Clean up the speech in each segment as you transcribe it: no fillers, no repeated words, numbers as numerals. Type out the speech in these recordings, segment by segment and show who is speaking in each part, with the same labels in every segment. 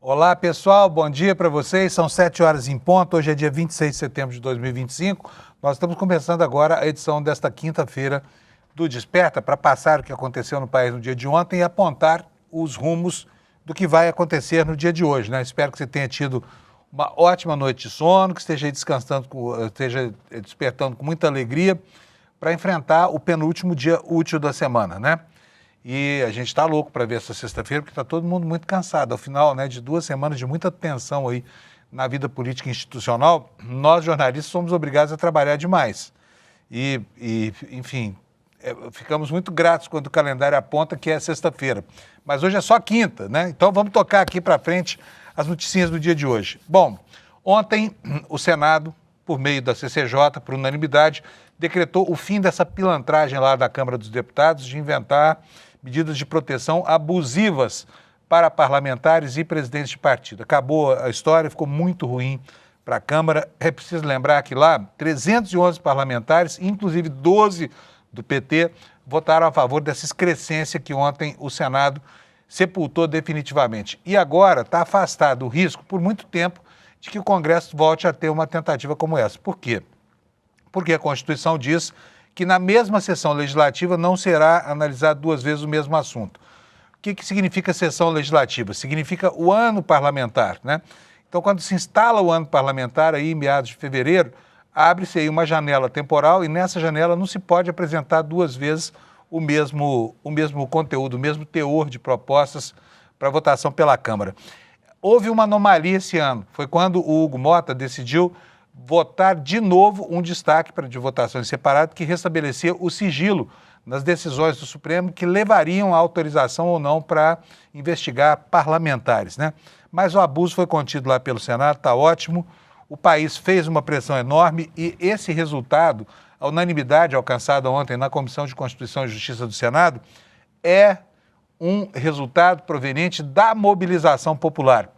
Speaker 1: Olá, pessoal, bom dia para vocês. São 7 horas em ponto. Hoje é dia 26 de setembro de 2025. Nós estamos começando agora a edição desta quinta-feira do Desperta para passar o que aconteceu no país no dia de ontem e apontar os rumos do que vai acontecer no dia de hoje, né? Espero que você tenha tido uma ótima noite de sono, que esteja descansando, esteja despertando com muita alegria para enfrentar o penúltimo dia útil da semana, né? E a gente está louco para ver essa sexta-feira, porque está todo mundo muito cansado. Ao final, né, de 2 semanas de muita tensão aí na vida política e institucional, nós jornalistas somos obrigados a trabalhar demais. Enfim, ficamos muito gratos quando o calendário aponta que é sexta-feira. Mas hoje é só quinta, né? Então vamos tocar aqui para frente as notícias do dia de hoje. Bom, ontem o Senado, por meio da CCJ, por unanimidade, decretou o fim dessa pilantragem lá da Câmara dos Deputados de inventar medidas de proteção abusivas para parlamentares e presidentes de partido. Acabou a história, ficou muito ruim para a Câmara. É preciso lembrar que lá 311 parlamentares, inclusive 12 do PT, votaram a favor dessa excrescência que ontem o Senado sepultou definitivamente. E agora está afastado o risco, por muito tempo, de que o Congresso volte a ter uma tentativa como essa. Por quê? Porque a Constituição diz que na mesma sessão legislativa não será analisado 2 vezes o mesmo assunto. O que significa sessão legislativa? Significa o ano parlamentar, né? Então, quando se instala o ano parlamentar, aí em meados de fevereiro, abre-se aí uma janela temporal e nessa janela não se pode apresentar 2 vezes o mesmo conteúdo, o mesmo teor de propostas para votação pela Câmara. Houve uma anomalia esse ano, foi quando o Hugo Mota decidiu votar de novo um destaque de votações separadas que restabelecia o sigilo nas decisões do Supremo que levariam a autorização ou não para investigar parlamentares, né? Mas o abuso foi contido lá pelo Senado, está ótimo, o país fez uma pressão enorme e esse resultado, a unanimidade alcançada ontem na Comissão de Constituição e Justiça do Senado, é um resultado proveniente da mobilização popular.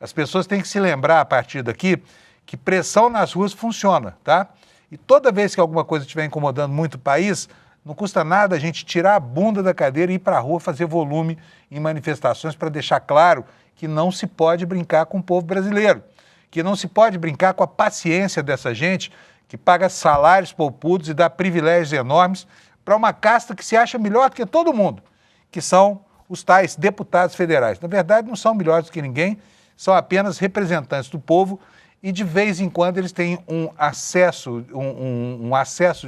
Speaker 1: As pessoas têm que se lembrar a partir daqui que pressão nas ruas funciona, tá? E toda vez que alguma coisa estiver incomodando muito o país, não custa nada a gente tirar a bunda da cadeira e ir para a rua fazer volume em manifestações para deixar claro que não se pode brincar com o povo brasileiro, que não se pode brincar com a paciência dessa gente que paga salários poupudos e dá privilégios enormes para uma casta que se acha melhor do que todo mundo, que são os tais deputados federais. Na verdade, não são melhores do que ninguém, são apenas representantes do povo e de vez em quando eles têm um acesso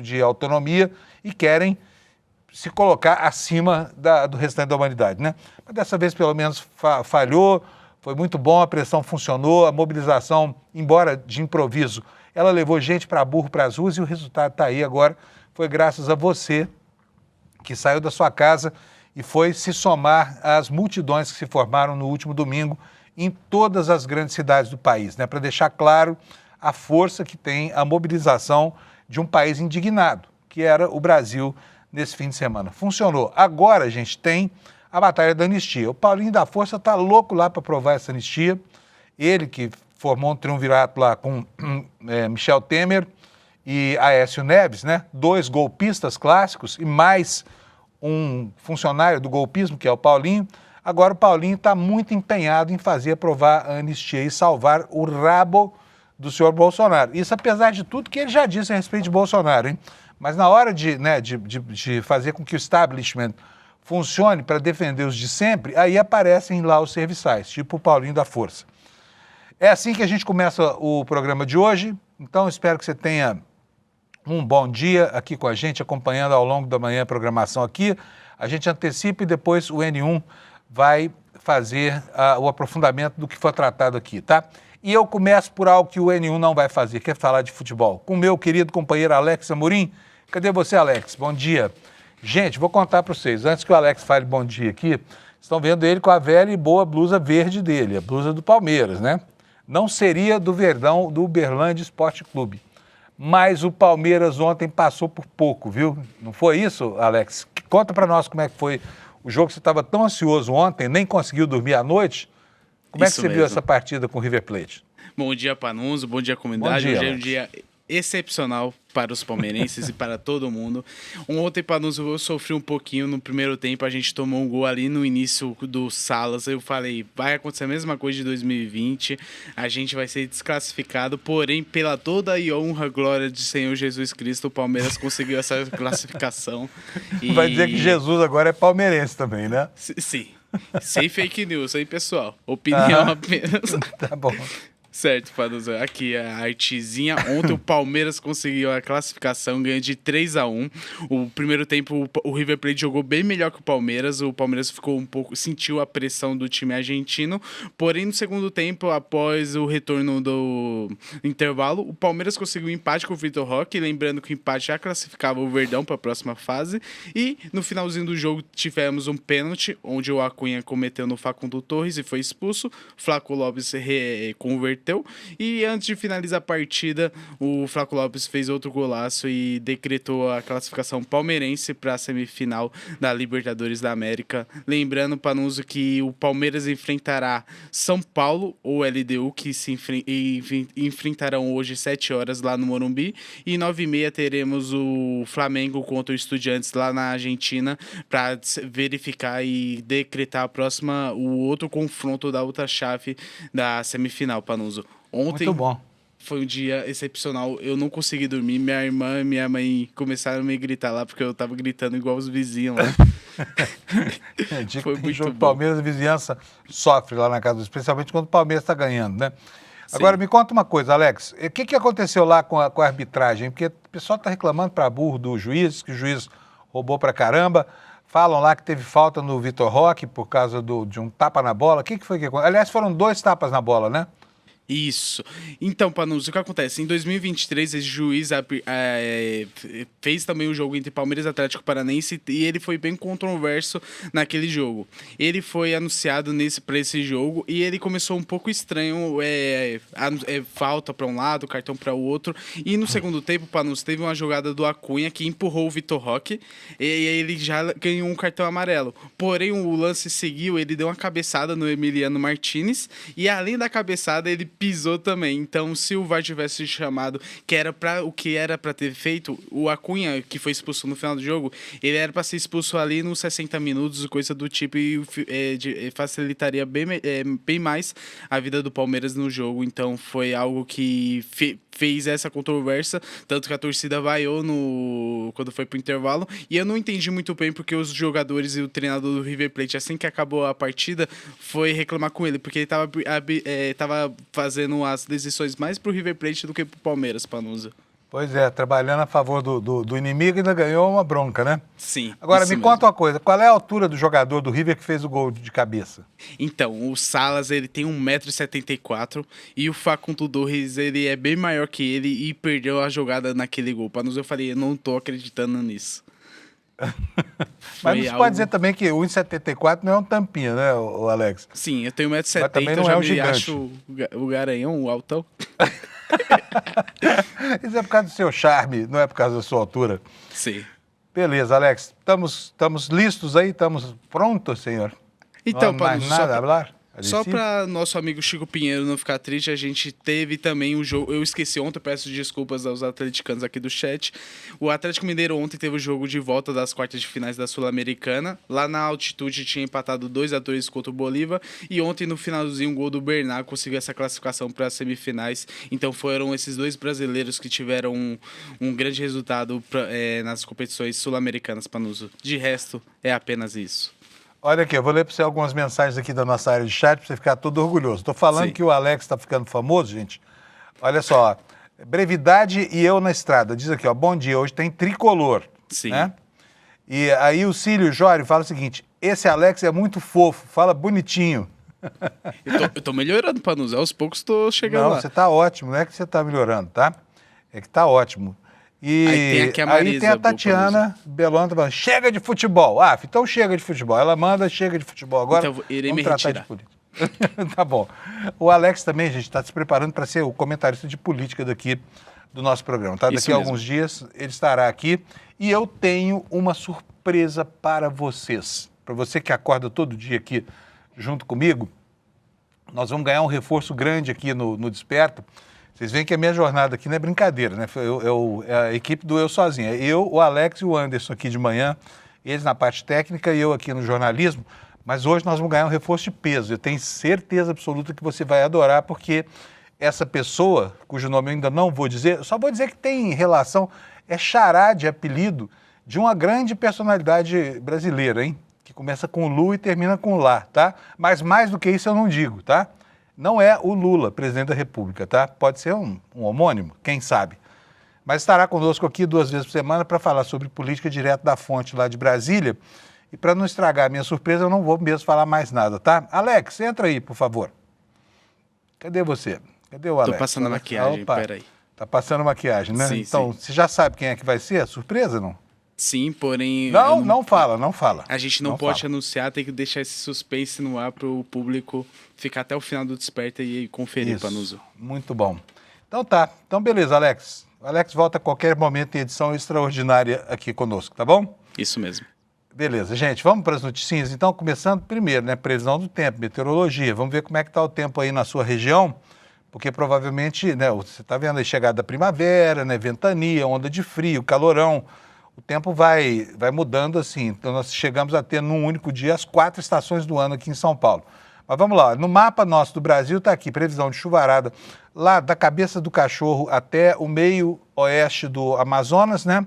Speaker 1: de autonomia e querem se colocar acima do restante da humanidade, né? Mas dessa vez pelo menos falhou, foi muito bom, a pressão funcionou, a mobilização, embora de improviso, ela levou gente para burro para as ruas e o resultado está aí agora. Foi graças a você que saiu da sua casa e foi se somar às multidões que se formaram no último domingo em todas as grandes cidades do país, né? Para deixar claro a força que tem a mobilização de um país indignado, que era o Brasil nesse fim de semana. Funcionou. Agora a gente tem a batalha da anistia. O Paulinho da Força está louco lá para aprovar essa anistia. Ele que formou um triunvirato lá com Michel Temer e Aécio Neves, né? 2 golpistas clássicos e mais um funcionário do golpismo, que é o Paulinho. Agora o Paulinho está muito empenhado em fazer aprovar a anistia e salvar o rabo do senhor Bolsonaro. Isso apesar de tudo que ele já disse a respeito de Bolsonaro, hein? Mas na hora de fazer com que o establishment funcione para defender os de sempre, aí aparecem lá os serviçais, tipo o Paulinho da Força. É assim que a gente começa o programa de hoje, então espero que você tenha um bom dia aqui com a gente, acompanhando ao longo da manhã a programação aqui. A gente antecipa e depois o N1 vai fazer o aprofundamento do que foi tratado aqui, tá? E eu começo por algo que o N1 não vai fazer, que é falar de futebol. Com o meu querido companheiro Alex Amorim. Cadê você, Alex? Bom dia. Gente, vou contar para vocês, antes que o Alex fale bom dia aqui, estão vendo ele com a velha e boa blusa verde dele, a blusa do Palmeiras, né? Não seria do Verdão, do Uberlândia Esporte Clube. Mas o Palmeiras ontem passou por pouco, viu? Não foi isso, Alex? Conta para nós como é que foi o jogo que você estava tão ansioso ontem, nem conseguiu dormir à noite. Como é que você viu essa partida com o River Plate?
Speaker 2: Bom dia, Panunzo. Bom dia, comunidade.
Speaker 1: Bom dia,
Speaker 2: hoje é um dia excepcional para os palmeirenses e para todo mundo. Ontem, Panuso, eu sofri um pouquinho no primeiro tempo, a gente tomou um gol ali no início do Salas, eu falei, vai acontecer a mesma coisa de 2020, a gente vai ser desclassificado, porém, pela toda a honra, glória de Senhor Jesus Cristo, o Palmeiras conseguiu essa classificação.
Speaker 1: Vai dizer que Jesus agora é palmeirense também, né?
Speaker 2: Sim. Sem fake news, hein, pessoal? Opinião apenas.
Speaker 1: Tá bom.
Speaker 2: Certo, Panuso. Aqui a artezinha. Ontem o Palmeiras conseguiu a classificação, ganha de 3-1. O primeiro tempo o River Plate jogou bem melhor que o Palmeiras. O Palmeiras ficou um pouco, sentiu a pressão do time argentino. Porém, no segundo tempo, após o retorno do intervalo, o Palmeiras conseguiu um empate com o Vitor Roque. Lembrando que o empate já classificava o Verdão para a próxima fase. E no finalzinho do jogo tivemos um pênalti, onde o Acunha cometeu no Facundo Torres e foi expulso. Flaco Lopes converteu. E antes de finalizar a partida, o Flaco Lopes fez outro golaço e decretou a classificação palmeirense para a semifinal da Libertadores da América. Lembrando, Panuso, que o Palmeiras enfrentará São Paulo ou LDU, que se enfrentarão hoje às 7 horas lá no Morumbi. E 9h30 teremos o Flamengo contra o Estudiantes lá na Argentina para verificar e decretar o outro confronto da outra chave da semifinal, Panuso. Ontem
Speaker 1: muito bom.
Speaker 2: Foi um dia excepcional. Eu não consegui dormir. Minha irmã e minha mãe começaram a me gritar lá, porque eu tava gritando igual os vizinhos lá.
Speaker 1: Foi muito jogo bom. Palmeiras e vizinhança sofre lá na casa, especialmente quando o Palmeiras está ganhando, né? Sim. Agora, me conta uma coisa, Alex. O que aconteceu lá com a arbitragem? Porque o pessoal está reclamando para burro do juiz, que o juiz roubou pra caramba. Falam lá que teve falta no Vitor Roque por causa de um tapa na bola. O que foi que aconteceu? Aliás, foram 2 tapas na bola, né?
Speaker 2: Isso. Então, Panuso, o que acontece? Em 2023, esse juiz fez também o jogo entre Palmeiras e Atlético Paranaense e ele foi bem controverso naquele jogo. Ele foi anunciado para esse jogo e ele começou um pouco estranho, falta para um lado, cartão para o outro. E no segundo tempo, Panuso, teve uma jogada do Acunha que empurrou o Vitor Roque e ele já ganhou um cartão amarelo. Porém, o lance seguiu, ele deu uma cabeçada no Emiliano Martinez e além da cabeçada, ele pisou também. Então, se o VAR tivesse chamado o que era para ter feito, o Acunha, que foi expulso no final do jogo, ele era para ser expulso ali nos 60 minutos, coisa do tipo, e facilitaria bem mais a vida do Palmeiras no jogo. Então, foi algo que fez essa controvérsia, tanto que a torcida vaiou quando foi pro intervalo, e eu não entendi muito bem porque os jogadores e o treinador do River Plate, assim que acabou a partida, foi reclamar com ele, porque ele tava fazendo as decisões mais pro River Plate do que pro Palmeiras, Panuso.
Speaker 1: Pois é, trabalhando a favor do inimigo, ainda ganhou uma bronca, né?
Speaker 2: Sim.
Speaker 1: Agora, me conta uma coisa, qual é a altura do jogador do River que fez o gol de cabeça?
Speaker 2: Então, o Salas, ele tem 1,74 m e o Facundo Torres, ele é bem maior que ele e perdeu a jogada naquele gol. Panuso, eu falei, eu não tô acreditando nisso.
Speaker 1: Mas você pode dizer também que o 1,74 não é um tampinha, né, o Alex?
Speaker 2: Sim, eu tenho 1,70 m,
Speaker 1: eu já me
Speaker 2: acho o garanhão, o altão.
Speaker 1: Isso é por causa do seu charme, não é por causa da sua altura.
Speaker 2: Sim.
Speaker 1: Beleza, Alex. Estamos listos aí? Estamos prontos, senhor?
Speaker 2: Então,
Speaker 1: não há mais nada a falar?
Speaker 2: Só para nosso amigo Chico Pinheiro não ficar triste, a gente teve também o jogo. Eu esqueci ontem, peço desculpas aos atleticanos aqui do chat. O Atlético Mineiro ontem teve o jogo de volta das quartas de finais da Sul-Americana. Lá na altitude tinha empatado 2-2 contra o Bolívar. E ontem, no finalzinho, um gol do Bernard conseguiu essa classificação para as semifinais. Então foram esses 2 brasileiros que tiveram um grande resultado nas competições sul-americanas, Panuso. De resto, é apenas isso.
Speaker 1: Olha aqui, eu vou ler para você algumas mensagens aqui da nossa área de chat para você ficar todo orgulhoso. Estou falando Sim. que o Alex está ficando famoso, gente. Olha só, brevidade e eu na estrada. Diz aqui, ó, bom dia, hoje tem tricolor.
Speaker 2: Sim.
Speaker 1: Né? E aí o Cílio Jório fala o seguinte, esse Alex é muito fofo, fala bonitinho.
Speaker 2: Eu tô melhorando, Panuso, aos poucos tô chegando lá.
Speaker 1: Não, você tá ótimo, não é que você tá melhorando, tá? É que tá ótimo. E aí tem a Tatiana Belonta falando, chega de futebol. Ah, então chega de futebol. Ela manda, chega de futebol. Agora
Speaker 2: então, irei
Speaker 1: vamos
Speaker 2: me
Speaker 1: tratar
Speaker 2: retirar.
Speaker 1: de política. Tá bom. O Alex também, gente, está se preparando para ser o comentarista de política daqui do nosso programa, tá? Daqui a alguns dias ele estará aqui e eu tenho uma surpresa para vocês. Para você que acorda todo dia aqui junto comigo, nós vamos ganhar um reforço grande aqui no Desperta. Vocês veem que a minha jornada aqui não é brincadeira, né? É a equipe do Eu Sozinho. É eu, o Alex e o Anderson aqui de manhã, eles na parte técnica e eu aqui no jornalismo. Mas hoje nós vamos ganhar um reforço de peso. Eu tenho certeza absoluta que você vai adorar, porque essa pessoa, cujo nome eu ainda não vou dizer, só vou dizer que tem relação, é xará de apelido de uma grande personalidade brasileira, hein? Que começa com Lu e termina com Lá, tá? Mas mais do que isso eu não digo, tá? Não é o Lula, presidente da República, tá? Pode ser um homônimo, quem sabe. Mas estará conosco aqui 2 vezes por semana para falar sobre política direto da fonte lá de Brasília. E para não estragar a minha surpresa, eu não vou mesmo falar mais nada, tá? Alex, entra aí, por favor. Cadê você? Cadê o Alex?
Speaker 2: Tô passando a maquiagem, peraí.
Speaker 1: Tá passando maquiagem, né?
Speaker 2: Sim,
Speaker 1: então,
Speaker 2: sim.
Speaker 1: você já sabe quem é que vai ser? Surpresa, não?
Speaker 2: Sim, porém...
Speaker 1: Não fala.
Speaker 2: A gente não pode anunciar, tem que deixar esse suspense no ar para o público ficar até o final do Desperta e conferir, Panuso.
Speaker 1: Muito bom. Então tá. Então beleza, Alex. O Alex volta a qualquer momento em edição extraordinária aqui conosco, tá bom?
Speaker 2: Isso mesmo.
Speaker 1: Beleza, gente. Vamos para as notícias? Então, começando primeiro, né? Previsão do tempo, meteorologia. Vamos ver como é que está o tempo aí na sua região, porque provavelmente, né? Você está vendo aí chegada da primavera, né? Ventania, onda de frio, calorão. O tempo vai mudando assim. Então, nós chegamos a ter num único dia as 4 estações do ano aqui em São Paulo. Mas vamos lá, no mapa nosso do Brasil está aqui, previsão de chuvarada lá da cabeça do Cachorro até o meio oeste do Amazonas, né?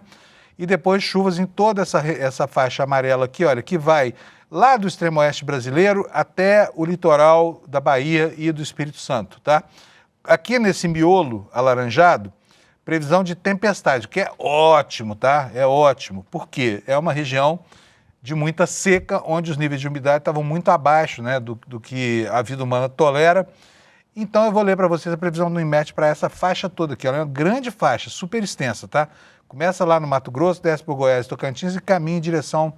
Speaker 1: E depois chuvas em toda essa faixa amarela aqui, olha, que vai lá do extremo oeste brasileiro até o litoral da Bahia e do Espírito Santo, tá? Aqui nesse miolo alaranjado, previsão de tempestade, que é ótimo, tá? É ótimo. Por quê? É uma região de muita seca, onde os níveis de umidade estavam muito abaixo, né, do que a vida humana tolera. Então eu vou ler para vocês a previsão do INMET para essa faixa toda aqui. Ela é uma grande faixa, super extensa, tá? Começa lá no Mato Grosso, desce por Goiás e Tocantins e caminha em direção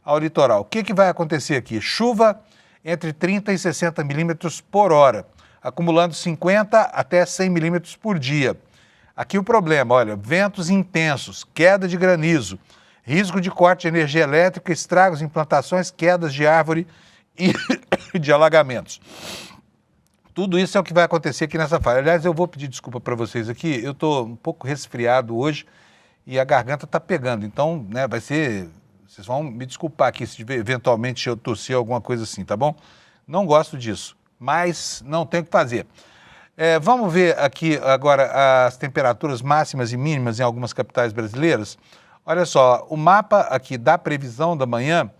Speaker 1: ao litoral. O que vai acontecer aqui? Chuva entre 30 e 60 milímetros por hora, acumulando 50 até 100 milímetros por dia. Aqui o problema, olha, ventos intensos, queda de granizo, risco de corte de energia elétrica, estragos em plantações, quedas de árvore e de alagamentos. Tudo isso é o que vai acontecer aqui nessa faixa. Aliás, eu vou pedir desculpa para vocês aqui, eu estou um pouco resfriado hoje e a garganta está pegando, então, né, vai ser... Vocês vão me desculpar aqui se eventualmente eu tossir alguma coisa assim, tá bom? Não gosto disso, mas não tenho o que fazer. Vamos ver aqui agora as temperaturas máximas e mínimas em algumas capitais brasileiras. Olha só, o mapa aqui da previsão da manhã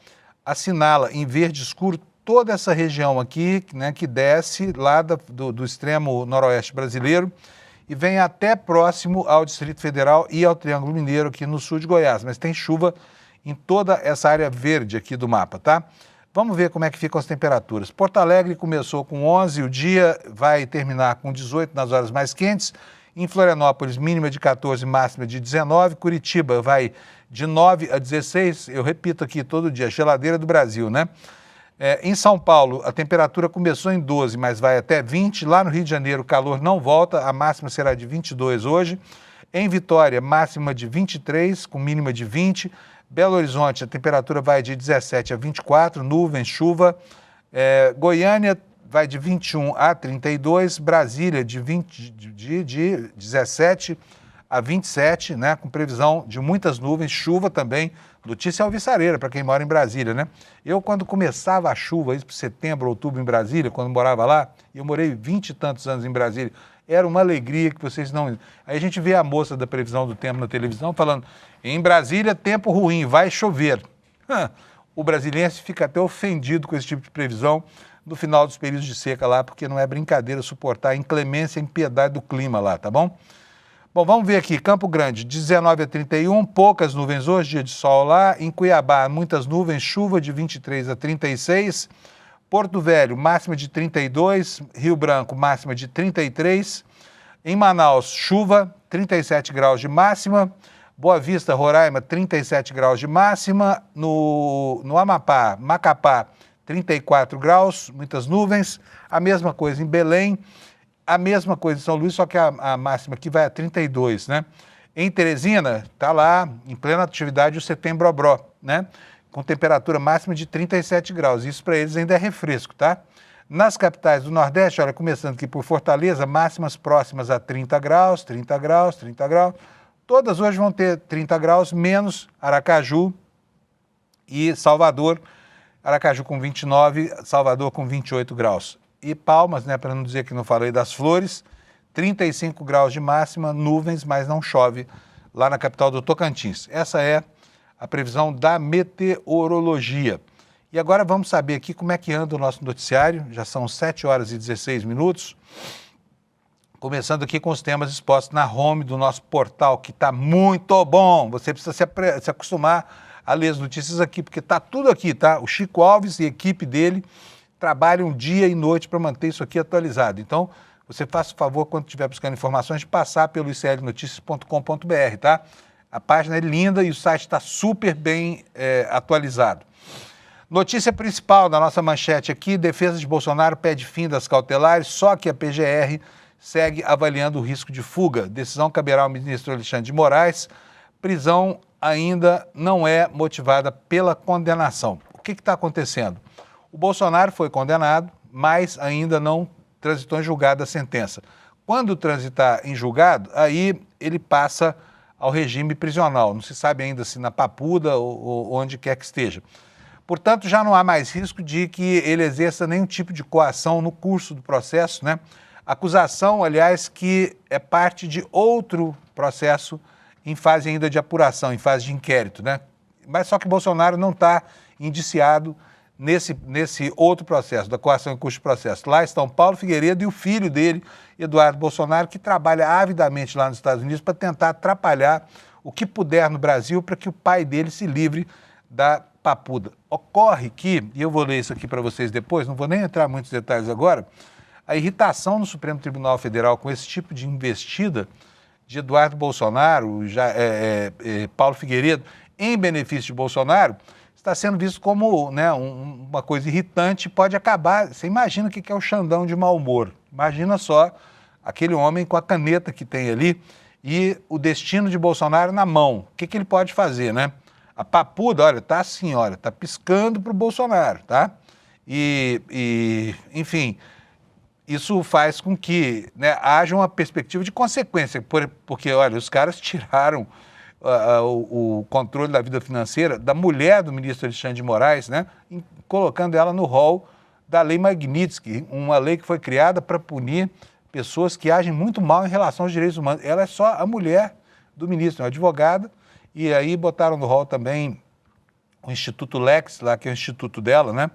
Speaker 1: assinala em verde escuro toda essa região aqui, né, que desce lá do extremo noroeste brasileiro e vem até próximo ao Distrito Federal e ao Triângulo Mineiro aqui no sul de Goiás, mas tem chuva em toda essa área verde aqui do mapa, tá? Vamos ver como é que ficam as temperaturas. Porto Alegre começou com 11, o dia vai terminar com 18 nas horas mais quentes. Em Florianópolis, mínima de 14, máxima de 19. Curitiba vai de 9 a 16. Eu repito aqui todo dia, geladeira do Brasil, né? Em São Paulo, a temperatura começou em 12, mas vai até 20. Lá no Rio de Janeiro, o calor não volta, a máxima será de 22 hoje. Em Vitória, máxima de 23, com mínima de 20. Belo Horizonte, a temperatura vai de 17 a 24, nuvens, chuva. Goiânia vai de 21 a 32, Brasília de 17 a 27, né, com previsão de muitas nuvens, chuva também. Notícia alvissareira para quem mora em Brasília, né? Eu, quando começava a chuva, isso por setembro, outubro em Brasília, quando morava lá, eu morei 20 e tantos anos em Brasília, era uma alegria que vocês não... Aí a gente vê a moça da previsão do tempo na televisão falando, em Brasília, tempo ruim, vai chover. O brasiliense fica até ofendido com esse tipo de previsão no final dos períodos de seca lá, porque não é brincadeira suportar a inclemência e a impiedade do clima lá, tá bom? Bom, vamos ver aqui, Campo Grande, 19 a 31, poucas nuvens hoje, dia de sol lá. Em Cuiabá, muitas nuvens, chuva de 23 a 36. Porto Velho, máxima de 32. Rio Branco, máxima de 33. Em Manaus, chuva, 37 graus de máxima. Boa Vista, Roraima, 37 graus de máxima. No Amapá, Macapá, 34 graus, muitas nuvens. A mesma coisa em Belém. A mesma coisa em São Luís, só que a máxima aqui vai a 32, né? Em Teresina, está lá, em plena atividade, o Setembro-Obró, né? Com temperatura máxima de 37 graus. Isso para eles ainda é refresco, tá? Nas capitais do Nordeste, olha, começando aqui por Fortaleza, máximas próximas a 30 graus, 30 graus, 30 graus. Todas hoje vão ter 30 graus, menos Aracaju e Salvador. Aracaju com 29, Salvador com 28 graus. E Palmas, né, para não dizer que não falei das Flores, 35 graus de máxima, nuvens, mas não chove lá na capital do Tocantins. Essa é a previsão da meteorologia. E agora vamos saber aqui como é que anda o nosso noticiário. Já são 7 horas e 16 minutos. Começando aqui com os temas expostos na home do nosso portal, que está muito bom. Você precisa se acostumar a ler as notícias aqui, porque está tudo aqui, tá? O Chico Alves e a equipe dele trabalham dia e noite para manter isso aqui atualizado. Então, você faça o favor, quando estiver buscando informações, de passar pelo iclnoticias.com.br, tá? A página é linda e o site está super bem atualizado. Notícia principal da nossa manchete aqui: defesa de Bolsonaro pede fim das cautelares, só que a PGR segue avaliando o risco de fuga. Decisão caberá ao ministro Alexandre de Moraes. Prisão ainda não é motivada pela condenação. O que está acontecendo? O Bolsonaro foi condenado, mas ainda não transitou em julgado a sentença. Quando transitar em julgado, aí ele passa ao regime prisional. Não se sabe ainda se na Papuda ou onde quer que esteja. Portanto, já não há mais risco de que ele exerça nenhum tipo de coação no curso do processo, né? Acusação, aliás, que é parte de outro processo em fase ainda de apuração, em fase de inquérito, né? Mas só que Bolsonaro não está indiciado nesse outro processo, da coação em curso de processo. Lá estão Paulo Figueiredo e o filho dele, Eduardo Bolsonaro, que trabalha avidamente lá nos Estados Unidos para tentar atrapalhar o que puder no Brasil para que o pai dele se livre da Papuda. Ocorre que, e eu vou ler isso aqui para vocês depois, não vou nem entrar em muitos detalhes agora, a irritação no Supremo Tribunal Federal com esse tipo de investida de Eduardo Bolsonaro, Paulo Figueiredo, em benefício de Bolsonaro, está sendo visto como, né, uma coisa irritante, pode acabar. Você imagina o que é o Xandão de mau humor. Imagina só aquele homem com a caneta que tem ali e o destino de Bolsonaro na mão. O que ele pode fazer, né? A Papuda, olha, tá assim, olha, tá piscando para o Bolsonaro, tá? Enfim, isso faz com que, né, haja uma perspectiva de consequência, porque, olha, os caras tiraram o controle da vida financeira da mulher do ministro Alexandre de Moraes, né, colocando ela no rol da Lei Magnitsky, uma lei que foi criada para punir pessoas que agem muito mal em relação aos direitos humanos. Ela é só a mulher do ministro, uma advogada, e aí botaram no rol também o Instituto Lex, lá que é o instituto dela, né?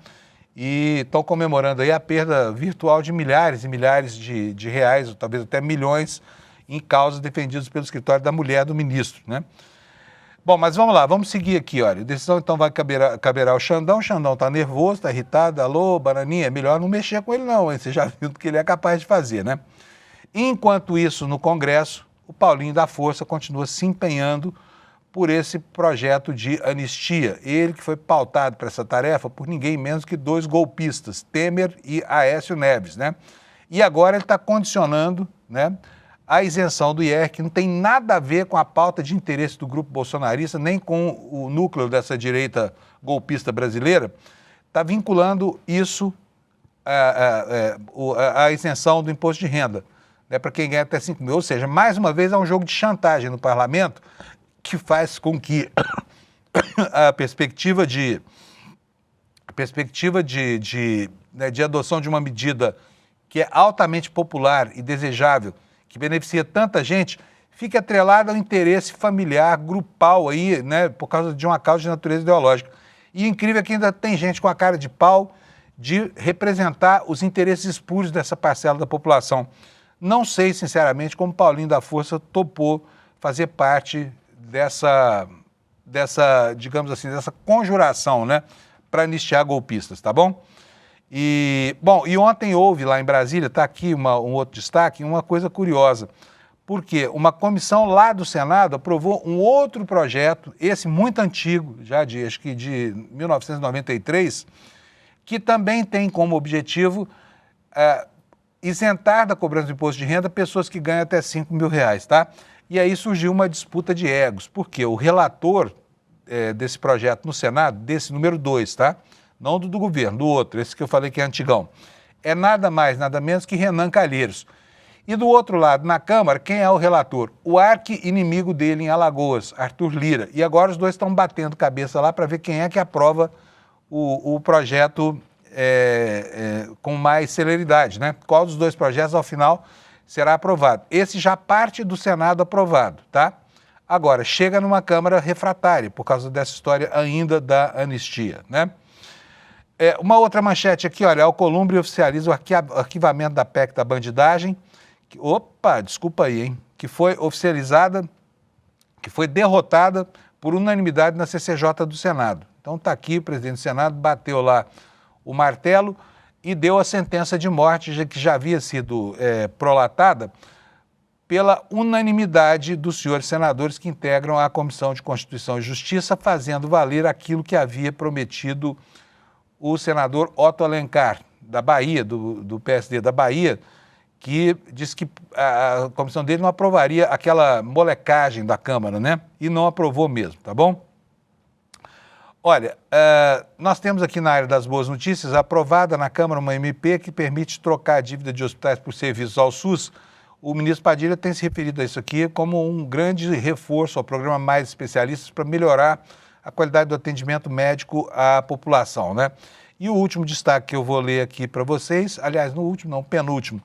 Speaker 1: E estão comemorando aí a perda virtual de milhares e milhares de reais, ou talvez até milhões, em causas defendidas pelo escritório da mulher do ministro, né? Bom, mas vamos lá, vamos seguir aqui, olha. A decisão então vai caberá ao Xandão. O Xandão está nervoso, está irritado. Alô, Bananinha, é melhor não mexer com ele não, hein? Você já viu o que ele é capaz de fazer, né? Enquanto isso, no Congresso, o Paulinho da Força continua se empenhando por esse projeto de anistia. Ele que foi pautado para essa tarefa por ninguém menos que 2 golpistas, Temer e Aécio Neves, né? E agora ele está condicionando, né, a isenção do IR, que não tem nada a ver com a pauta de interesse do grupo bolsonarista, nem com o núcleo dessa direita golpista brasileira, está vinculando isso à isenção do imposto de renda, né, para quem ganha até 5 mil. Ou seja, mais uma vez é um jogo de chantagem no parlamento, que faz com que a perspectiva de adoção de uma medida que é altamente popular e desejável, que beneficia tanta gente, fique atrelada ao interesse familiar, grupal aí, né, por causa de uma causa de natureza ideológica. E incrível que ainda tem gente com a cara de pau de representar os interesses espúrios dessa parcela da população. Não sei, sinceramente, como Paulinho da Força topou fazer parte dessa, digamos assim, dessa conjuração, né, para anistiar golpistas, tá bom? E ontem houve lá em Brasília, está aqui um outro destaque, uma coisa curiosa, porque uma comissão lá do Senado aprovou um outro projeto, esse muito antigo, já acho que de 1993, que também tem como objetivo isentar da cobrança do imposto de renda pessoas que ganham até 5 mil reais, tá? E aí surgiu uma disputa de egos, porque o relator desse projeto no Senado, desse número 2, tá? Não do governo, do outro, esse que eu falei que é antigão. é nada mais, nada menos que Renan Calheiros. E do outro lado, na Câmara, quem é o relator? O arqui-inimigo dele em Alagoas, Arthur Lira. E agora os dois estão batendo cabeça lá para ver quem é que aprova o projeto com mais celeridade, né? Qual dos dois projetos, ao final, será aprovado. Esse já parte do Senado aprovado, tá? Agora, chega numa Câmara refratária, por causa dessa história ainda da anistia, né? Uma outra manchete aqui, olha, Alcolumbre oficializa o arquivamento da PEC da bandidagem, desculpa aí, hein? Que foi oficializada, que foi derrotada por unanimidade na CCJ do Senado. Então está aqui, o presidente do Senado bateu lá o martelo e deu a sentença de morte que já havia sido prolatada pela unanimidade dos senhores senadores que integram a Comissão de Constituição e Justiça, fazendo valer aquilo que havia prometido o senador Otto Alencar, da Bahia, do PSD da Bahia, que disse que a comissão dele não aprovaria aquela molecagem da Câmara, né? E não aprovou mesmo, tá bom? Olha, nós temos aqui na área das boas notícias, aprovada na Câmara uma MP que permite trocar a dívida de hospitais por serviços ao SUS. O ministro Padilha tem se referido a isso aqui como um grande reforço ao programa Mais Especialistas para melhorar a qualidade do atendimento médico à população, né? E o último destaque que eu vou ler aqui para vocês, aliás, no último não, penúltimo,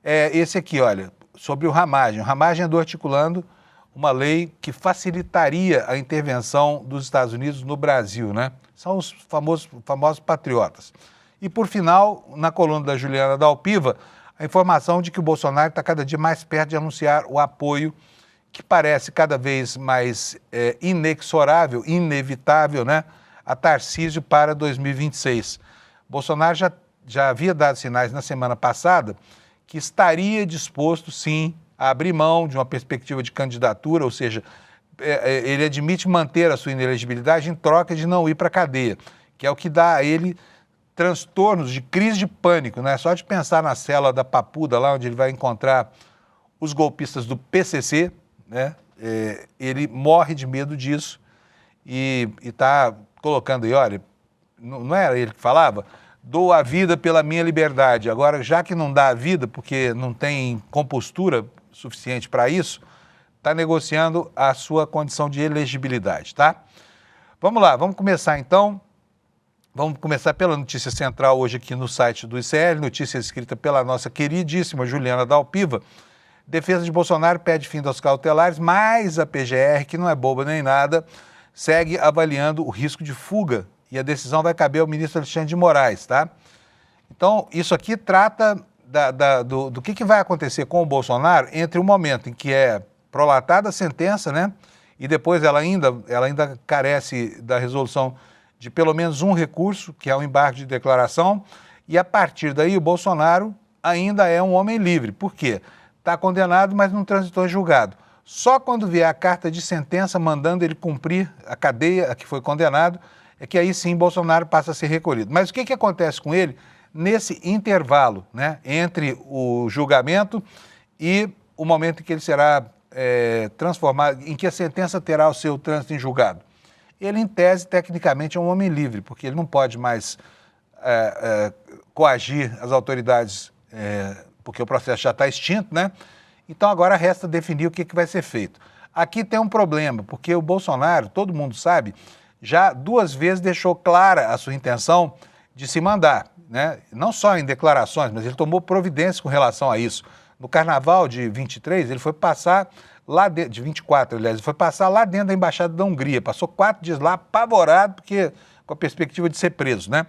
Speaker 1: é esse aqui, olha, sobre o Ramagem. O Ramagem andou articulando uma lei que facilitaria a intervenção dos Estados Unidos no Brasil, né? São os famosos patriotas. E, por final, na coluna da Juliana Dalpiva, a informação de que o Bolsonaro está cada dia mais perto de anunciar o apoio que parece cada vez mais inexorável, inevitável, né, a Tarcísio para 2026. Bolsonaro já havia dado sinais na semana passada que estaria disposto, sim, a abrir mão de uma perspectiva de candidatura, ou seja, ele admite manter a sua inelegibilidade em troca de não ir para a cadeia, que é o que dá a ele transtornos de crise de pânico, né? Só de pensar na cela da Papuda, lá onde ele vai encontrar os golpistas do PCC, né? Ele morre de medo disso e está colocando aí, olha, não era ele que falava? Dou a vida pela minha liberdade. Agora, já que não dá a vida, porque não tem compostura suficiente para isso, está negociando a sua condição de elegibilidade, tá? Vamos lá, vamos começar então. Vamos começar pela notícia central hoje aqui no site do ICL, notícia escrita pela nossa queridíssima Juliana Dalpiva. Defesa de Bolsonaro pede fim das cautelares, mas a PGR, que não é boba nem nada, segue avaliando o risco de fuga e a decisão vai caber ao ministro Alexandre de Moraes, tá? Então, isso aqui trata do que vai acontecer com o Bolsonaro entre o momento em que é prolatada a sentença, né? E depois ela ainda carece da resolução de pelo menos um recurso, que é o embargo de declaração, e a partir daí o Bolsonaro ainda é um homem livre. Por quê? Está condenado, mas não transitou em julgado. Só quando vier a carta de sentença mandando ele cumprir a cadeia a que foi condenado, é que aí sim Bolsonaro passa a ser recolhido. Mas o que acontece com ele nesse intervalo, né, entre o julgamento e o momento em que ele será transformado, em que a sentença terá o seu trânsito em julgado? Ele, em tese, tecnicamente é um homem livre, porque ele não pode mais coagir as autoridades, porque o processo já está extinto, né? Então agora resta definir o que vai ser feito. Aqui tem um problema, porque o Bolsonaro, todo mundo sabe, já 2 vezes deixou clara a sua intenção de se mandar, né? Não só em declarações, mas ele tomou providência com relação a isso. No Carnaval de 23, ele foi passar lá dentro, de 24, aliás, ele foi passar lá dentro da Embaixada da Hungria, passou 4 dias lá apavorado, porque com a perspectiva de ser preso, né?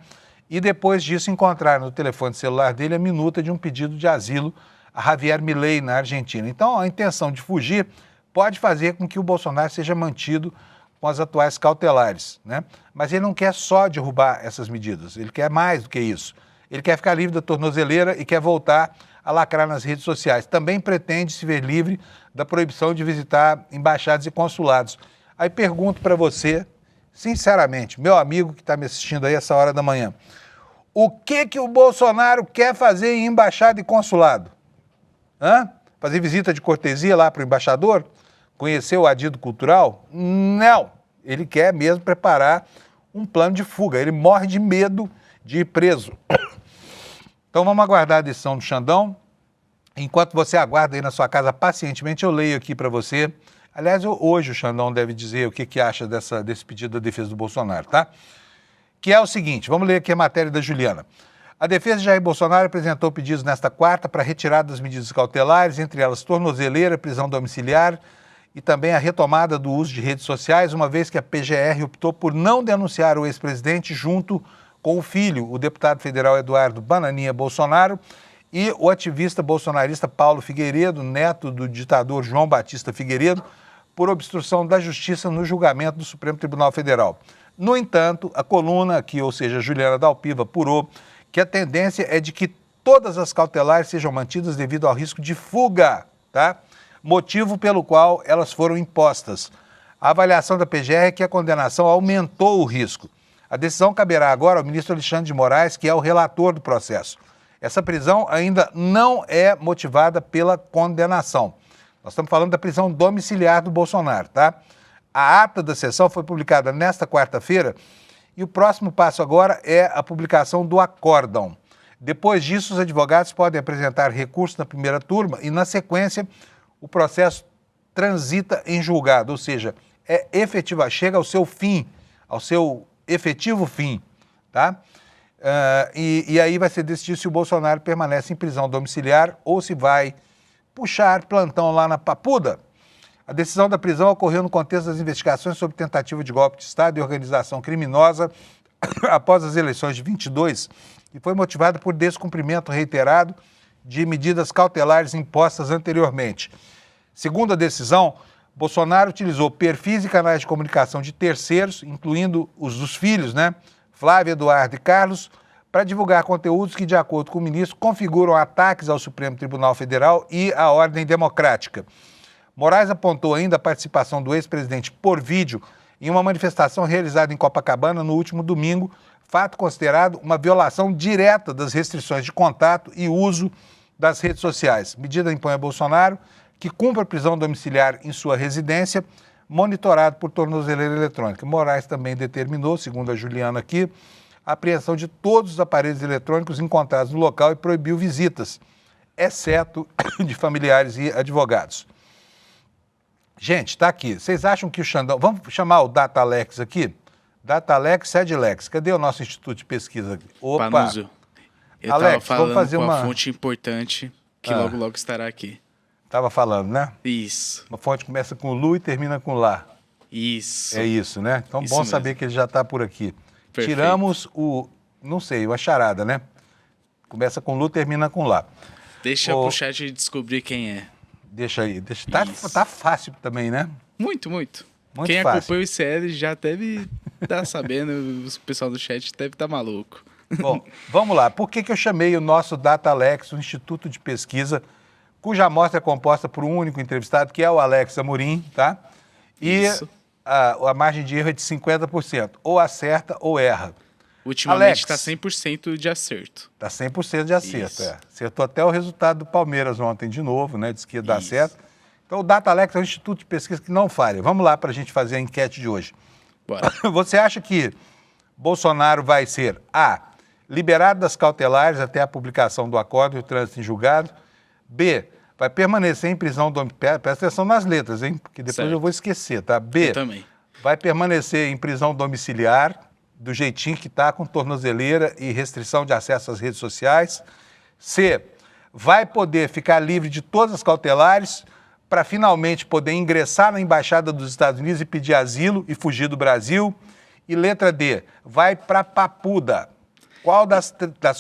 Speaker 1: E depois disso encontraram no telefone celular dele a minuta de um pedido de asilo a Javier Milei, na Argentina. Então, a intenção de fugir pode fazer com que o Bolsonaro seja mantido com as atuais cautelares, né? Mas ele não quer só derrubar essas medidas, ele quer mais do que isso. Ele quer ficar livre da tornozeleira e quer voltar a lacrar nas redes sociais. Também pretende se ver livre da proibição de visitar embaixadas e consulados. Aí pergunto para você, sinceramente, meu amigo que está me assistindo aí essa hora da manhã, o que o Bolsonaro quer fazer em embaixada e consulado? Fazer visita de cortesia lá para o embaixador? Conhecer o adido cultural? Não! Ele quer mesmo preparar um plano de fuga. Ele morre de medo de ir preso. Então vamos aguardar a decisão do Xandão. Enquanto você aguarda aí na sua casa pacientemente, eu leio aqui para você. Aliás, hoje o Xandão deve dizer o que acha desse pedido da defesa do Bolsonaro, tá? Que é o seguinte, vamos ler aqui a matéria da Juliana. A defesa de Jair Bolsonaro apresentou pedidos nesta quarta para retirada das medidas cautelares, entre elas tornozeleira, prisão domiciliar e também a retomada do uso de redes sociais, uma vez que a PGR optou por não denunciar o ex-presidente junto com o filho, o deputado federal Eduardo Bananinha Bolsonaro, e o ativista bolsonarista Paulo Figueiredo, neto do ditador João Batista Figueiredo, por obstrução da justiça no julgamento do Supremo Tribunal Federal. No entanto, a coluna aqui, ou seja, Juliana Dalpiva, apurou que a tendência é de que todas as cautelares sejam mantidas devido ao risco de fuga, tá? Motivo pelo qual elas foram impostas. A avaliação da PGR é que a condenação aumentou o risco. A decisão caberá agora ao ministro Alexandre de Moraes, que é o relator do processo. Essa prisão ainda não é motivada pela condenação. Nós estamos falando da prisão domiciliar do Bolsonaro, tá? A ata da sessão foi publicada nesta quarta-feira e o próximo passo agora é a publicação do acórdão. Depois disso, os advogados podem apresentar recurso na primeira turma e, na sequência, o processo transita em julgado, ou seja, é efetiva, chega ao seu fim, ao seu efetivo fim, tá? E aí vai ser decidido se o Bolsonaro permanece em prisão domiciliar ou se vai puxar plantão lá na Papuda. A decisão da prisão ocorreu no contexto das investigações sobre tentativa de golpe de Estado e organização criminosa após as eleições de 22 e foi motivada por descumprimento reiterado de medidas cautelares impostas anteriormente. Segundo a decisão, Bolsonaro utilizou perfis e canais de comunicação de terceiros, incluindo os dos filhos, né? Flávio, Eduardo e Carlos, para divulgar conteúdos que, de acordo com o ministro, configuram ataques ao Supremo Tribunal Federal e à ordem democrática. Moraes apontou ainda a participação do ex-presidente por vídeo em uma manifestação realizada em Copacabana no último domingo, fato considerado uma violação direta das restrições de contato e uso das redes sociais. Medida impõe a Bolsonaro que cumpra a prisão domiciliar em sua residência, monitorado por tornozeleira eletrônica. Moraes também determinou, segundo a Juliana aqui, a apreensão de todos os aparelhos eletrônicos encontrados no local e proibiu visitas, exceto de familiares e advogados. Gente, está aqui. Vocês acham que o Xandão... Vamos chamar o DataLex aqui? DataLex, SedLex. Cadê o nosso instituto de pesquisa aqui? Opa!
Speaker 2: Panuso, eu
Speaker 1: Alex,
Speaker 2: estava falando
Speaker 1: vamos fazer
Speaker 2: com
Speaker 1: uma
Speaker 2: a fonte importante que logo estará aqui.
Speaker 1: Estava falando, né?
Speaker 2: Isso.
Speaker 1: Uma fonte começa com Lu e termina com Lá.
Speaker 2: Isso.
Speaker 1: É isso, né? Então,
Speaker 2: Isso
Speaker 1: bom
Speaker 2: mesmo.
Speaker 1: saber que ele já está por aqui.
Speaker 2: Perfeito.
Speaker 1: Tiramos não sei, a charada, né? Começa com Lu, termina com Lá.
Speaker 2: Deixa pro chat descobrir quem é.
Speaker 1: Deixa aí.
Speaker 2: Isso.
Speaker 1: Tá fácil também, né?
Speaker 2: Muito, muito.
Speaker 1: Muito
Speaker 2: Quem
Speaker 1: fácil.
Speaker 2: acompanha o ICL já deve estar sabendo, o pessoal do chat deve estar maluco.
Speaker 1: Bom, vamos lá. Por que eu chamei o nosso DataLex, o Instituto de Pesquisa, cuja amostra é composta por um único entrevistado, que é o Alex Amorim, tá? E
Speaker 2: Isso.
Speaker 1: a margem de erro é de 50%. Ou acerta ou erra.
Speaker 2: Ultimamente está 100% de acerto.
Speaker 1: Está 100% de acerto,
Speaker 2: Isso.
Speaker 1: é. Acertou até o resultado do Palmeiras ontem de novo, né? Disse que ia dar
Speaker 2: Isso.
Speaker 1: certo. Então, o DataLex é um instituto de pesquisa que não falha. Vamos lá para a gente fazer a enquete de hoje.
Speaker 2: Bora.
Speaker 1: Você acha que Bolsonaro vai ser A, liberado das cautelares até a publicação do acordo e o trânsito em julgado? B, vai permanecer em prisão domiciliar? Presta atenção nas letras, hein? Porque depois
Speaker 2: Certo.
Speaker 1: eu vou esquecer, tá? B,
Speaker 2: Eu também.
Speaker 1: vai permanecer em prisão domiciliar, do jeitinho que está, com tornozeleira e restrição de acesso às redes sociais. C, vai poder ficar livre de todas as cautelares para finalmente poder ingressar na Embaixada dos Estados Unidos e pedir asilo e fugir do Brasil. E letra D, vai para Papuda. Qual das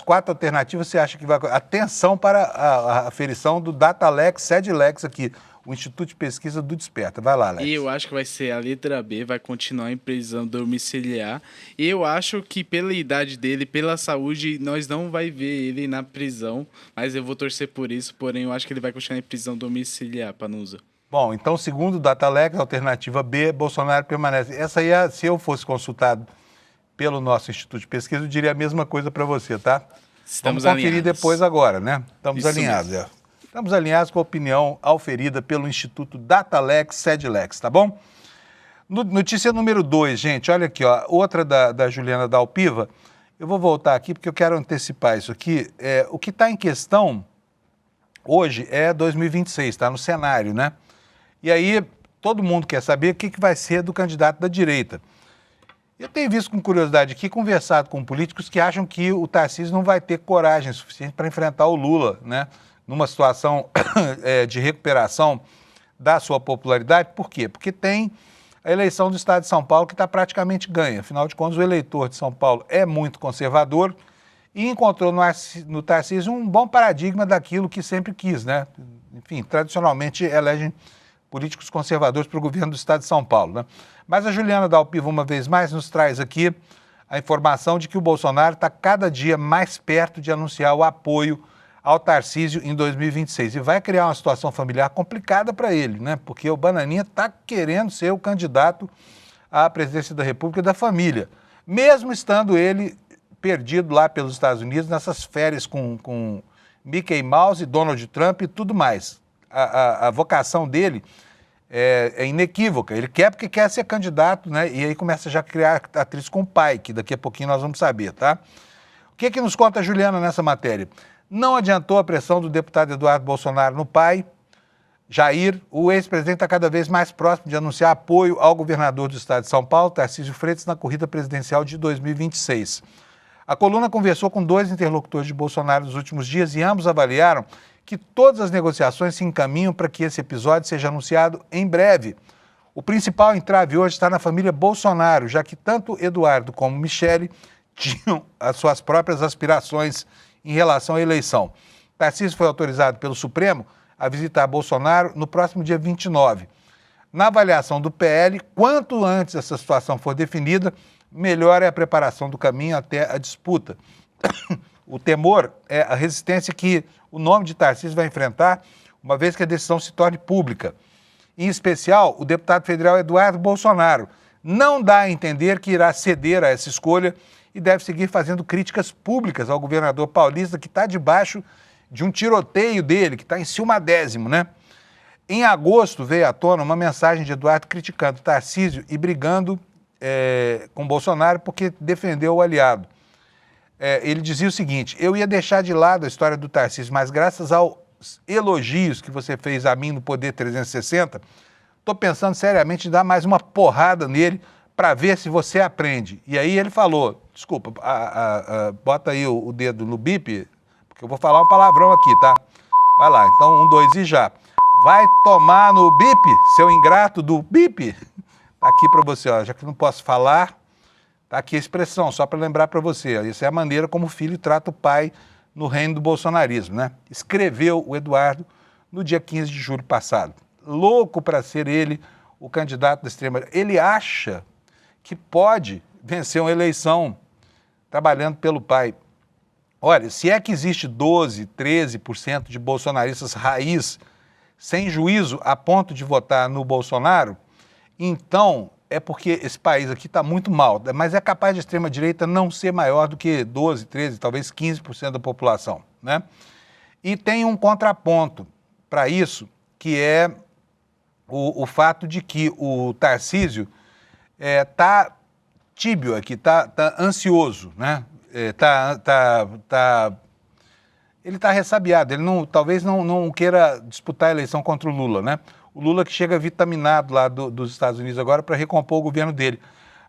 Speaker 1: 4 alternativas você acha que vai... Atenção para a aferição do DataLex, SedLex aqui, o Instituto de Pesquisa do Desperta. Vai lá, Alex.
Speaker 2: E eu acho que vai ser a letra B, vai continuar em prisão domiciliar. E eu acho que pela idade dele, pela saúde, nós não vai ver ele na prisão. Mas eu vou torcer por isso, porém eu acho que ele vai continuar em prisão domiciliar, Panuso.
Speaker 1: Bom, então, segundo o DataLex, alternativa B, Bolsonaro permanece. Essa aí, se eu fosse consultado pelo nosso Instituto de Pesquisa, eu diria a mesma coisa para você, tá?
Speaker 2: Estamos
Speaker 1: Vamos conferir
Speaker 2: alinhados.
Speaker 1: depois agora, né? Estamos
Speaker 2: Isso
Speaker 1: alinhados,
Speaker 2: mesmo.
Speaker 1: é. Estamos alinhados com a opinião auferida pelo Instituto DataLex, SedLex, tá bom? Notícia número 2, gente, olha aqui, ó, outra da Juliana Dalpiva, Eu vou voltar aqui porque eu quero antecipar isso aqui. O que está em questão hoje é 2026, está no cenário, né? E aí todo mundo quer saber o que vai ser do candidato da direita. Eu tenho visto com curiosidade aqui, conversado com políticos que acham que o Tarcísio não vai ter coragem suficiente para enfrentar o Lula, né? Numa situação de recuperação da sua popularidade. Por quê? Porque tem a eleição do Estado de São Paulo que está praticamente ganha. Afinal de contas, o eleitor de São Paulo é muito conservador e encontrou no Tarcísio um bom paradigma daquilo que sempre quis, né? Enfim, tradicionalmente elegem políticos conservadores para o governo do Estado de São Paulo, né? Mas a Juliana Dalpiva, uma vez mais, nos traz aqui a informação de que o Bolsonaro está cada dia mais perto de anunciar o apoio ao Tarcísio em 2026. E vai criar uma situação familiar complicada para ele, né? Porque o Bananinha está querendo ser o candidato à presidência da República da família, mesmo estando ele perdido lá pelos Estados Unidos, nessas férias com Mickey Mouse, Donald Trump e tudo mais. A vocação dele é inequívoca. Ele quer porque quer ser candidato, né? E aí começa já a criar atriz com o pai, que daqui a pouquinho nós vamos saber, tá? O que nos conta a Juliana nessa matéria? Não adiantou a pressão do deputado Eduardo Bolsonaro no pai, Jair. O ex-presidente está cada vez mais próximo de anunciar apoio ao governador do estado de São Paulo, Tarcísio Freitas, na corrida presidencial de 2026. A coluna conversou com 2 interlocutores de Bolsonaro nos últimos dias e ambos avaliaram que todas as negociações se encaminham para que esse episódio seja anunciado em breve. O principal entrave hoje está na família Bolsonaro, já que tanto Eduardo como Michele tinham as suas próprias aspirações em relação à eleição. Tarcísio foi autorizado pelo Supremo a visitar Bolsonaro no próximo dia 29. Na avaliação do PL, quanto antes essa situação for definida, melhor é a preparação do caminho até a disputa. O temor é a resistência que o nome de Tarcísio vai enfrentar, uma vez que a decisão se torne pública. Em especial, o deputado federal Eduardo Bolsonaro não dá a entender que irá ceder a essa escolha e deve seguir fazendo críticas públicas ao governador paulista, que está debaixo de um tiroteio dele, que está em cima 10º, né? Em agosto veio à tona uma mensagem de Eduardo criticando Tarcísio e brigando com Bolsonaro porque defendeu o aliado. Ele dizia o seguinte: eu ia deixar de lado a história do Tarcísio, mas graças aos elogios que você fez a mim no Poder 360, estou pensando seriamente em dar mais uma porrada nele para ver se você aprende. E aí ele falou, desculpa, bota aí o dedo no bip, porque eu vou falar um palavrão aqui, tá? Vai lá, então 1, 2 e já. Vai tomar no bip, seu ingrato do bip. Tá aqui para você, ó, já que não posso falar, tá aqui a expressão, só para lembrar para você. Ó, isso é a maneira como o filho trata o pai no reino do bolsonarismo, né? Escreveu o Eduardo no dia 15 de julho passado. Louco para ser ele o candidato da extrema-direita. Ele acha que pode vencer uma eleição trabalhando pelo pai. Olha, se é que existe 12, 13% de bolsonaristas raiz sem juízo a ponto de votar no Bolsonaro, então é porque esse país aqui está muito mal. Mas é capaz de extrema-direita não ser maior do que 12, 13, talvez 15% da população, né? E tem um contraponto para isso, que é o fato de que o Tarcísio está tíbio aqui, está ansioso, né? Ele está ressabiado, ele talvez não queira disputar a eleição contra o Lula, né? O Lula que chega vitaminado lá dos Estados Unidos agora para recompor o governo dele.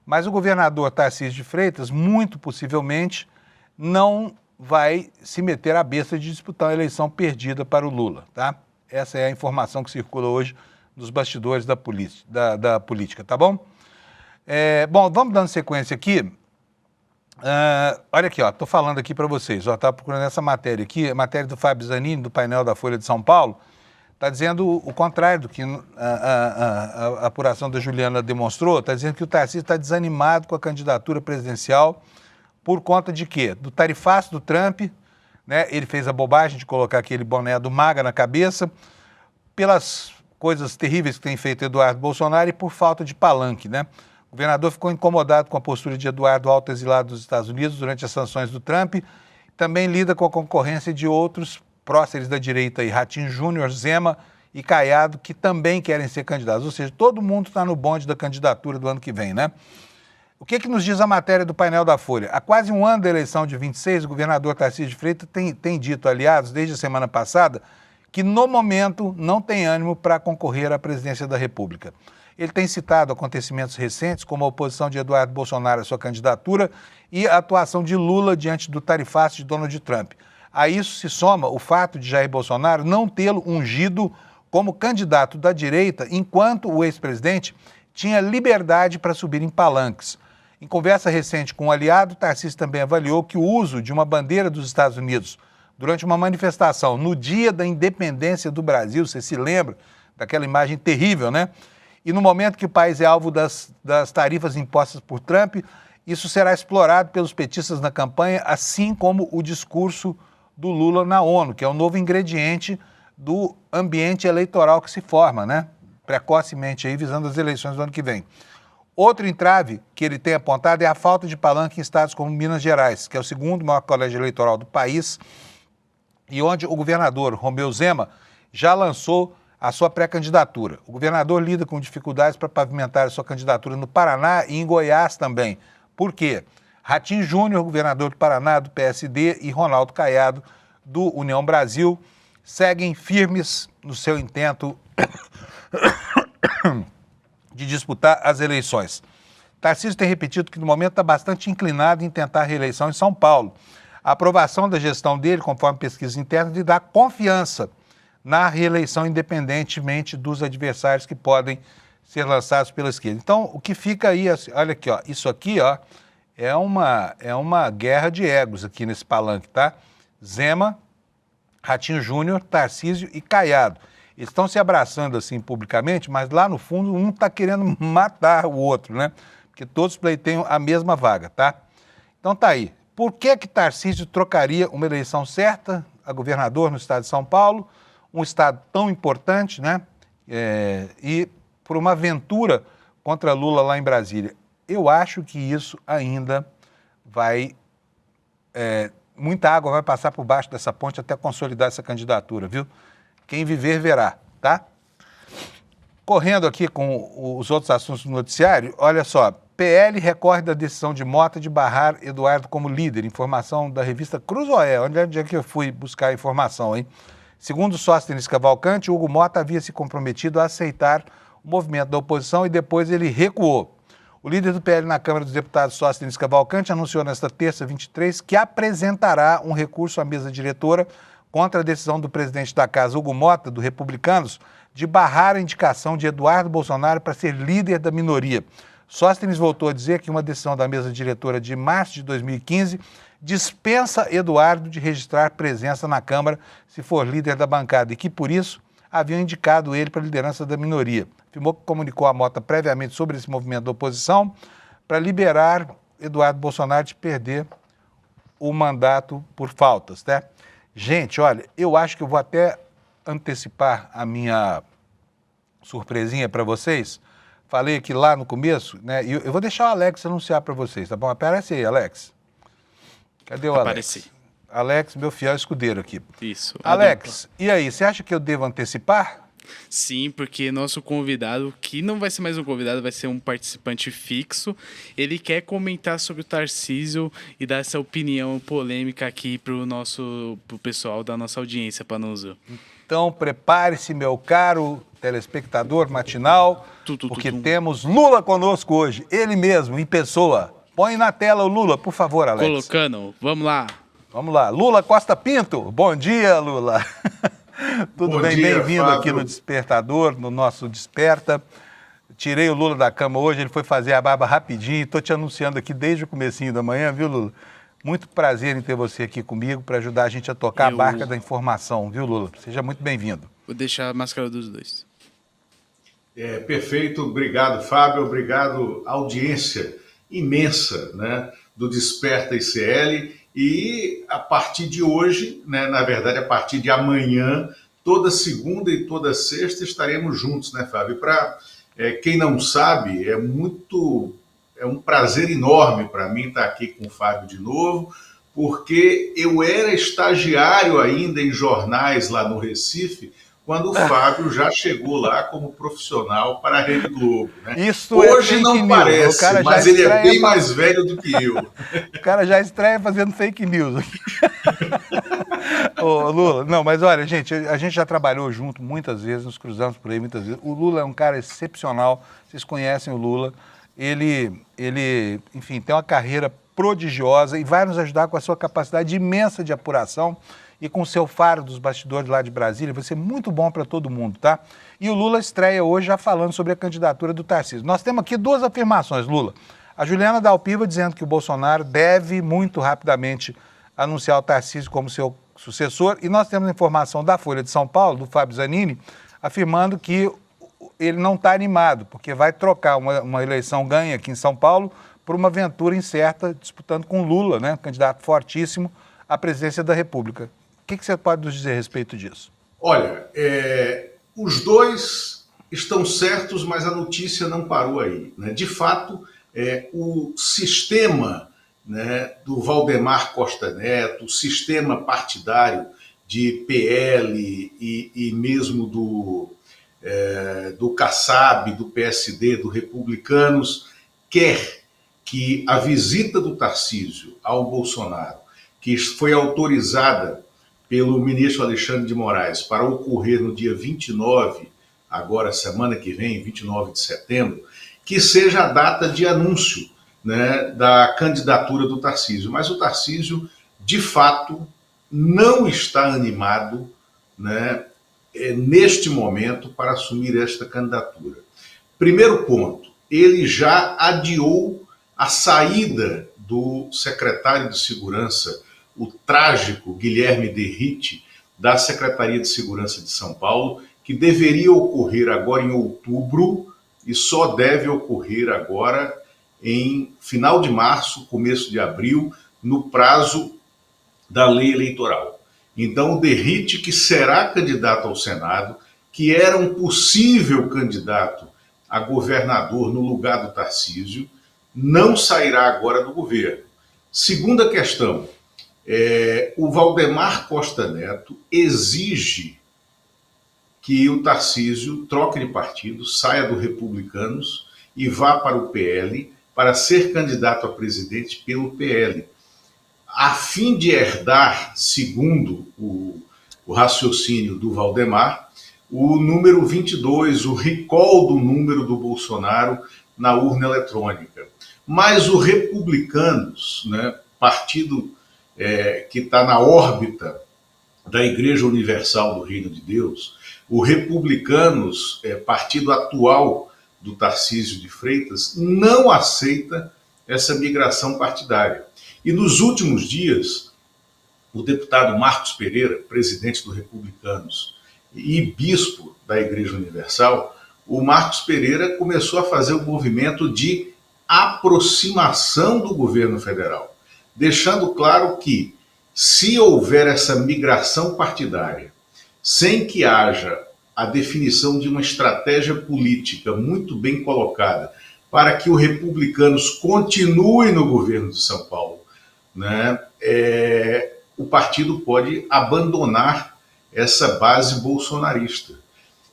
Speaker 1: Mas o governador Tarcísio de Freitas, muito possivelmente, não vai se meter à besta de disputar uma eleição perdida para o Lula, tá? Essa é a informação que circula hoje nos bastidores da política, tá bom? Bom, vamos dando sequência aqui. Olha aqui, estou falando aqui para vocês, estava procurando essa matéria aqui, a matéria do Fábio Zanini, do painel da Folha de São Paulo, está dizendo o contrário do que a apuração da Juliana demonstrou, está dizendo que o Tarcísio está desanimado com a candidatura presidencial por conta de quê? Do tarifaço do Trump, né? Ele fez a bobagem de colocar aquele boné do MAGA na cabeça, pelas coisas terríveis que tem feito Eduardo Bolsonaro e por falta de palanque, né? O governador ficou incomodado com a postura de Eduardo autoexilado dos Estados Unidos durante as sanções do Trump, também lida com a concorrência de outros próceres da direita, Ratinho Júnior, Zema e Caiado, que também querem ser candidatos. Ou seja, todo mundo está no bonde da candidatura do ano que vem, né? O que nos diz a matéria do painel da Folha? Há quase um ano da eleição de 26, o governador Tarcísio de Freitas tem dito, aliados, desde a semana passada, que no momento não tem ânimo para concorrer à presidência da República. Ele tem citado acontecimentos recentes, como a oposição de Eduardo Bolsonaro à sua candidatura e a atuação de Lula diante do tarifaço de Donald Trump. A isso se soma o fato de Jair Bolsonaro não tê-lo ungido como candidato da direita, enquanto o ex-presidente tinha liberdade para subir em palanques. Em conversa recente com um aliado, Tarcísio também avaliou que o uso de uma bandeira dos Estados Unidos durante uma manifestação no dia da independência do Brasil, você se lembra daquela imagem terrível, né? E no momento que o país é alvo das tarifas impostas por Trump, isso será explorado pelos petistas na campanha, assim como o discurso do Lula na ONU, que é um novo ingrediente do ambiente eleitoral que se forma, né? Precocemente aí, visando as eleições do ano que vem. Outro entrave que ele tem apontado é a falta de palanque em estados como Minas Gerais, que é o segundo maior colégio eleitoral do país, e onde o governador Romeu Zema já lançou a sua pré-candidatura. O governador lida com dificuldades para pavimentar a sua candidatura no Paraná e em Goiás também. Por quê? Ratinho Júnior, governador do Paraná, do PSD, e Ronaldo Caiado, do União Brasil, seguem firmes no seu intento de disputar as eleições. Tarcísio tem repetido que no momento está bastante inclinado em tentar a reeleição em São Paulo. A aprovação da gestão dele, conforme pesquisas internas, lhe dá confiança na reeleição, independentemente dos adversários que podem ser lançados pela esquerda. Então, o que fica aí, olha aqui, ó, isso aqui, ó, é uma guerra de egos aqui nesse palanque, tá? Zema, Ratinho Júnior, Tarcísio e Caiado. Eles estão se abraçando assim publicamente, mas lá no fundo um está querendo matar o outro, né? Porque todos pleiteiam a mesma vaga, tá? Então tá aí. Por que Tarcísio trocaria uma eleição certa a governador no estado de São Paulo, um estado tão importante, né? E por uma aventura contra Lula lá em Brasília? Eu acho que isso ainda vai... muita água vai passar por baixo dessa ponte até consolidar essa candidatura, viu? Quem viver, verá, tá? Correndo aqui com os outros assuntos do noticiário, olha só, PL recorre da decisão de Mota de barrar Eduardo como líder. Informação da revista Cruzoé, onde é que eu fui buscar a informação, hein? Segundo o Sóstenes Cavalcante, Hugo Mota havia se comprometido a aceitar o movimento da oposição e depois ele recuou. O líder do PL na Câmara dos Deputados, Sóstenes Cavalcante, anunciou nesta terça, 23, que apresentará um recurso à mesa diretora contra a decisão do presidente da Casa, Hugo Mota, do Republicanos, de barrar a indicação de Eduardo Bolsonaro para ser líder da minoria. Sóstenes voltou a dizer que uma decisão da mesa diretora de março de 2015 dispensa Eduardo de registrar presença na Câmara se for líder da bancada e que, por isso, haviam indicado ele para a liderança da minoria. Afirmou que comunicou a Mota previamente sobre esse movimento da oposição para liberar Eduardo Bolsonaro de perder o mandato por faltas, né? Gente, olha, eu acho que eu vou até antecipar a minha surpresinha para vocês. Falei aqui lá no começo, né? E eu vou deixar o Alex anunciar para vocês, tá bom? Aparece aí, Alex. Cadê o Alex?
Speaker 2: Apareci.
Speaker 1: Alex, meu fiel escudeiro aqui.
Speaker 2: Isso.
Speaker 1: Alex, e aí, você acha que eu devo antecipar?
Speaker 2: Sim, porque nosso convidado, que não vai ser mais um convidado, vai ser um participante fixo, ele quer comentar sobre o Tarcísio e dar essa opinião polêmica aqui pro pessoal da nossa audiência, Panuso.
Speaker 1: Então, prepare-se, meu caro telespectador matinal, porque temos Lula conosco hoje, ele mesmo, em pessoa. Põe na tela o Lula, por favor, Alex.
Speaker 2: Colocando, vamos lá.
Speaker 1: Vamos lá, Lula Costa Pinto. Bom dia, Lula. Tudo bem? Bem-vindo aqui no Despertador, no nosso Desperta. Tirei o Lula da cama hoje, ele foi fazer a barba rapidinho. Estou te anunciando aqui desde o comecinho da manhã, viu, Lula? Muito prazer em ter você aqui comigo para ajudar a gente a tocar a barca da informação, viu, Lula? Seja muito bem-vindo.
Speaker 2: Vou deixar a máscara dos dois.
Speaker 3: Perfeito, obrigado, Fábio. Obrigado, audiência imensa, né, do Desperta ICL. E a partir de hoje, né, na verdade, a partir de amanhã, toda segunda e toda sexta estaremos juntos, né, Fábio? Para quem não sabe, é um prazer enorme para mim estar aqui com o Fábio de novo, porque eu era estagiário ainda em jornais lá no Recife, quando o Fábio já chegou lá como profissional para a Rede Globo. Né?
Speaker 1: Isso
Speaker 3: Hoje
Speaker 1: é fake
Speaker 3: não
Speaker 1: news.
Speaker 3: parece,
Speaker 1: O cara
Speaker 3: mas
Speaker 1: já
Speaker 3: ele é bem
Speaker 1: estreia
Speaker 3: mais velho do que eu.
Speaker 1: O cara já estreia fazendo fake news aqui. Ô, Lula, não, mas olha, gente, a gente já trabalhou junto muitas vezes, nos cruzamos por aí muitas vezes. O Lula é um cara excepcional, vocês conhecem o Lula. Ele, enfim, tem uma carreira prodigiosa e vai nos ajudar com a sua capacidade imensa de apuração e com o seu faro dos bastidores lá de Brasília. Vai ser muito bom para todo mundo, tá? E o Lula estreia hoje já falando sobre a candidatura do Tarcísio. Nós temos aqui duas afirmações, Lula. A Juliana Dalpiva dizendo que o Bolsonaro deve muito rapidamente anunciar o Tarcísio como seu sucessor. E nós temos a informação da Folha de São Paulo, do Fábio Zanini, afirmando que ele não está animado, porque vai trocar uma eleição ganha aqui em São Paulo por uma aventura incerta, disputando com Lula, né, candidato fortíssimo à presidência da República. O que você pode nos dizer a respeito disso?
Speaker 3: Olha, os dois estão certos, mas a notícia não parou aí. Né? De fato, o sistema, né, do Valdemar Costa Neto, o sistema partidário de PL e mesmo do Kassab, do PSD, do Republicanos, quer que a visita do Tarcísio ao Bolsonaro, que foi autorizada pelo ministro Alexandre de Moraes para ocorrer no dia 29, agora semana que vem, 29 de setembro, que seja a data de anúncio, né, da candidatura do Tarcísio. Mas o Tarcísio, de fato, não está animado, né, neste momento para assumir esta candidatura. Primeiro ponto, ele já adiou a saída do secretário de Segurança, o trágico Guilherme Derrite, da Secretaria de Segurança de São Paulo, que deveria ocorrer agora em outubro e só deve ocorrer agora em final de março, começo de abril, no prazo da lei eleitoral. Então, o Derrite, que será candidato ao Senado, que era um possível candidato a governador no lugar do Tarcísio, não sairá agora do governo. Segunda questão, o Valdemar Costa Neto exige que o Tarcísio troque de partido, saia do Republicanos e vá para o PL para ser candidato a presidente pelo PL, a fim de herdar, segundo o raciocínio do Valdemar, o número 22, o recall do número do Bolsonaro na urna eletrônica. Mas o Republicanos, né, partido que está na órbita da Igreja Universal do Reino de Deus, o Republicanos, partido atual do Tarcísio de Freitas, não aceita essa migração partidária. E nos últimos dias, o deputado Marcos Pereira, presidente do Republicanos e bispo da Igreja Universal, o Marcos Pereira começou a fazer um movimento de aproximação do governo federal, deixando claro que, se houver essa migração partidária, sem que haja a definição de uma estratégia política muito bem colocada para que o Republicanos continue no governo de São Paulo, né, o partido pode abandonar essa base bolsonarista.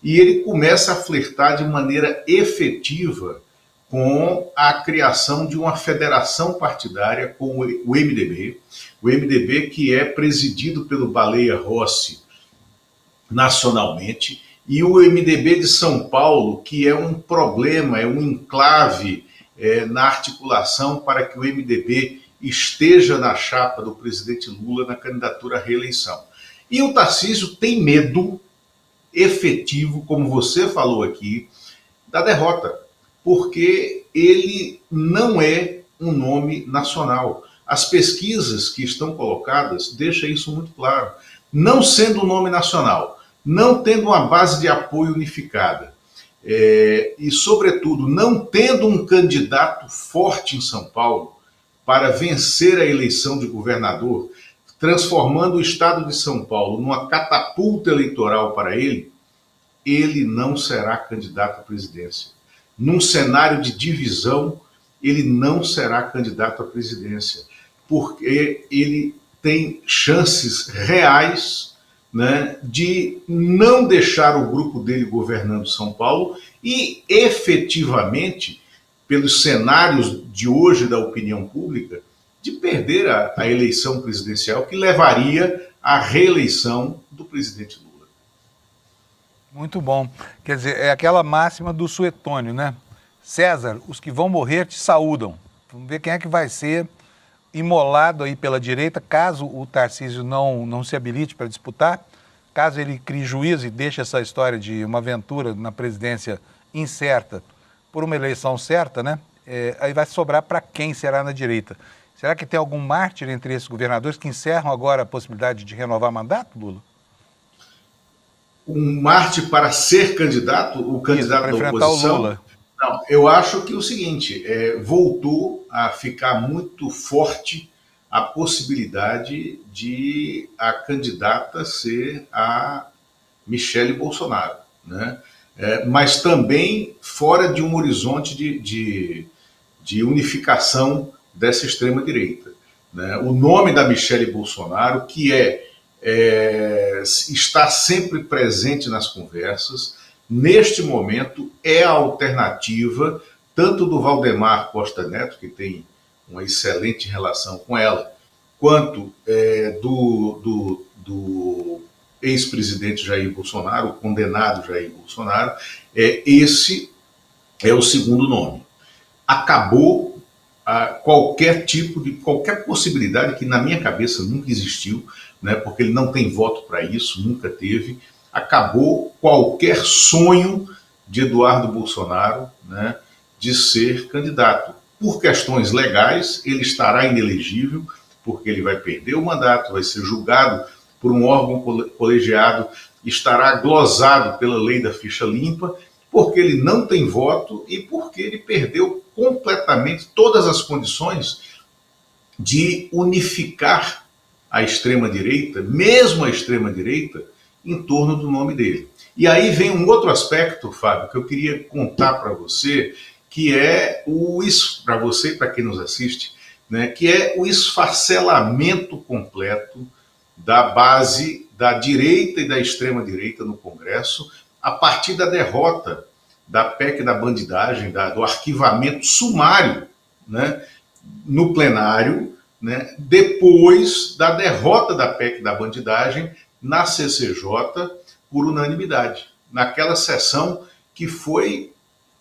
Speaker 3: E ele começa a flertar de maneira efetiva com a criação de uma federação partidária com o MDB que é presidido pelo Baleia Rossi nacionalmente, e o MDB de São Paulo, que é um problema, é um enclave na articulação para que o MDB esteja na chapa do presidente Lula na candidatura à reeleição. E o Tarcísio tem medo efetivo, como você falou aqui, da derrota, porque ele não é um nome nacional. As pesquisas que estão colocadas deixam isso muito claro. Não sendo um nome nacional, não tendo uma base de apoio unificada, e, sobretudo, não tendo um candidato forte em São Paulo para vencer a eleição de governador, transformando o estado de São Paulo numa catapulta eleitoral para ele, ele não será candidato à presidência. Num cenário de divisão, ele não será candidato à presidência, porque ele tem chances reais né, de não deixar o grupo dele governando São Paulo e, efetivamente, pelos cenários de hoje da opinião pública, de perder a eleição presidencial, que levaria à reeleição do presidente Lula.
Speaker 1: Muito bom. Quer dizer, é aquela máxima do Suetônio, né? César, os que vão morrer te saúdam. Vamos ver quem é que vai ser imolado aí pela direita, caso o Tarcísio não se habilite para disputar, caso ele crie juízo e deixe essa história de uma aventura na presidência incerta por uma eleição certa, né? Aí vai sobrar para quem será na direita. Será que tem algum mártir entre esses governadores que encerram agora a possibilidade de renovar mandato, Lula?
Speaker 3: Um mártir para ser candidato, o candidato
Speaker 1: Isso,
Speaker 3: da
Speaker 1: enfrentar
Speaker 3: oposição?
Speaker 1: O Lula.
Speaker 3: Não, eu acho que é o seguinte, voltou a ficar muito forte a possibilidade de a candidata ser a Michele Bolsonaro, né? Mas também fora de um horizonte de unificação dessa extrema-direita, né? O nome da Michele Bolsonaro, que está sempre presente nas conversas, neste momento é a alternativa tanto do Valdemar Costa Neto, que tem uma excelente relação com ela, quanto do ex-presidente Jair Bolsonaro, o condenado Jair Bolsonaro. Esse é o segundo nome. Acabou qualquer possibilidade que na minha cabeça nunca existiu, né, porque ele não tem voto para isso, nunca teve. Acabou qualquer sonho de Eduardo Bolsonaro, né, de ser candidato. Por questões legais, ele estará inelegível, porque ele vai perder o mandato, vai ser julgado por um órgão colegiado, estará glosado pela lei da ficha limpa, porque ele não tem voto e porque ele perdeu completamente todas as condições de unificar a extrema-direita, mesmo a extrema-direita, em torno do nome dele. E aí vem um outro aspecto, Fábio, que eu queria contar para você, que é para você e para quem nos assiste, né, que é o esfacelamento completo da base da direita e da extrema-direita no Congresso, a partir da derrota da PEC da bandidagem, do arquivamento sumário, né, no plenário, né, depois da derrota da PEC da bandidagem na CCJ por unanimidade, naquela sessão que foi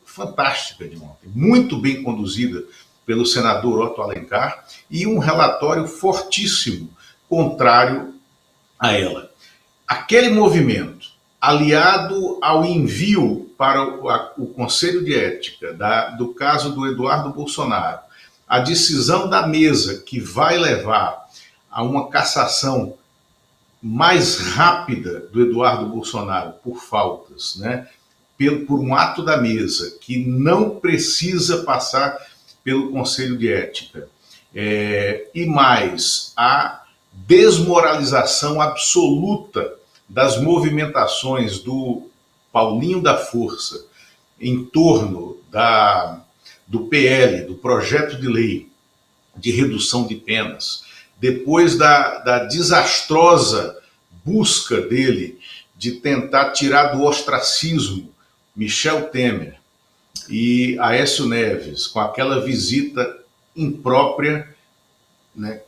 Speaker 3: fantástica de ontem, muito bem conduzida pelo senador Otto Alencar, e um relatório fortíssimo contrário a ela. Aquele movimento, aliado ao envio para o Conselho de Ética do caso do Eduardo Bolsonaro, a decisão da mesa que vai levar a uma cassação mais rápida do Eduardo Bolsonaro por faltas, né, por um ato da mesa que não precisa passar pelo Conselho de Ética, e mais a desmoralização absoluta das movimentações do Paulinho da Força em torno do PL, do projeto de lei de redução de penas, depois da desastrosa busca dele de tentar tirar do ostracismo Michel Temer e Aécio Neves, com aquela visita imprópria, né,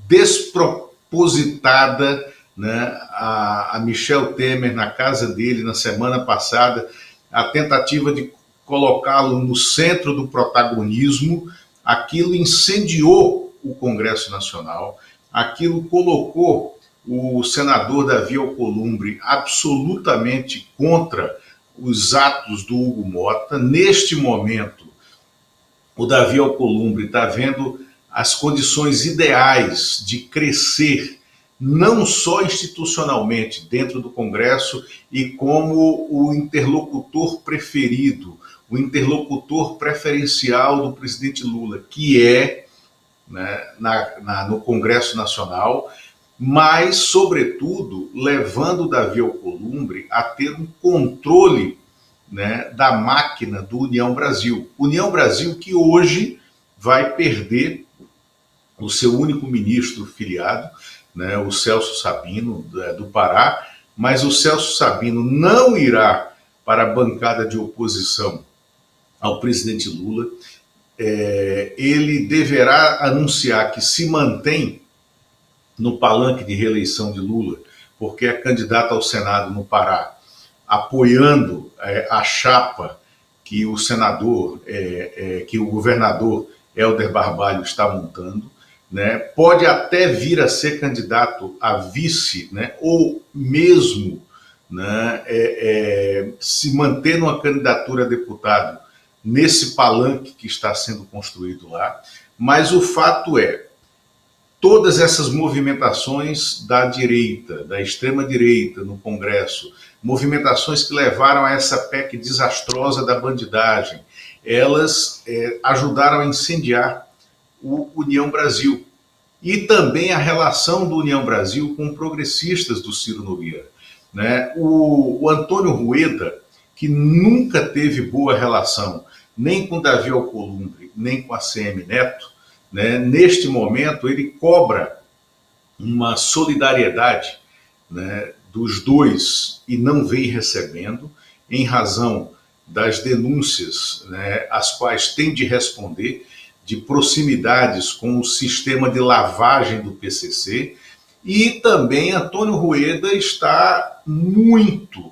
Speaker 3: despropositada, né, a Michel Temer na casa dele na semana passada, a tentativa de colocá-lo no centro do protagonismo, aquilo incendiou o Congresso Nacional, aquilo colocou o senador Davi Alcolumbre absolutamente contra os atos do Hugo Mota. Neste momento, o Davi Alcolumbre está vendo as condições ideais de crescer, não só institucionalmente dentro do Congresso e como o interlocutor preferido, o interlocutor preferencial do presidente Lula, que é, né, no Congresso Nacional, mas, sobretudo, levando o Davi Alcolumbre a ter um controle, né, da máquina do União Brasil. União Brasil que hoje vai perder o seu único ministro filiado, né, o Celso Sabino, do Pará, mas o Celso Sabino não irá para a bancada de oposição ao presidente Lula. Ele deverá anunciar que se mantém no palanque de reeleição de Lula, porque é candidato ao Senado no Pará, apoiando a chapa que o senador, que o governador Helder Barbalho está montando, né? Pode até vir a ser candidato a vice, né? Ou mesmo, né? Se manter numa candidatura a deputado nesse palanque que está sendo construído lá. Mas o fato é, todas essas movimentações da direita, da extrema-direita no Congresso, movimentações que levaram a essa PEC desastrosa da bandidagem, elas ajudaram a incendiar o União Brasil e também a relação do União Brasil com progressistas do Ciro Nogueira, né? O Antônio Rueda, que nunca teve boa relação nem com Davi Alcolumbre, nem com a ACM Neto, né? Neste momento ele cobra uma solidariedade, né, dos dois e não vem recebendo, em razão das denúncias, né, às quais tem de responder, de proximidades com o sistema de lavagem do PCC, e também Antônio Rueda está muito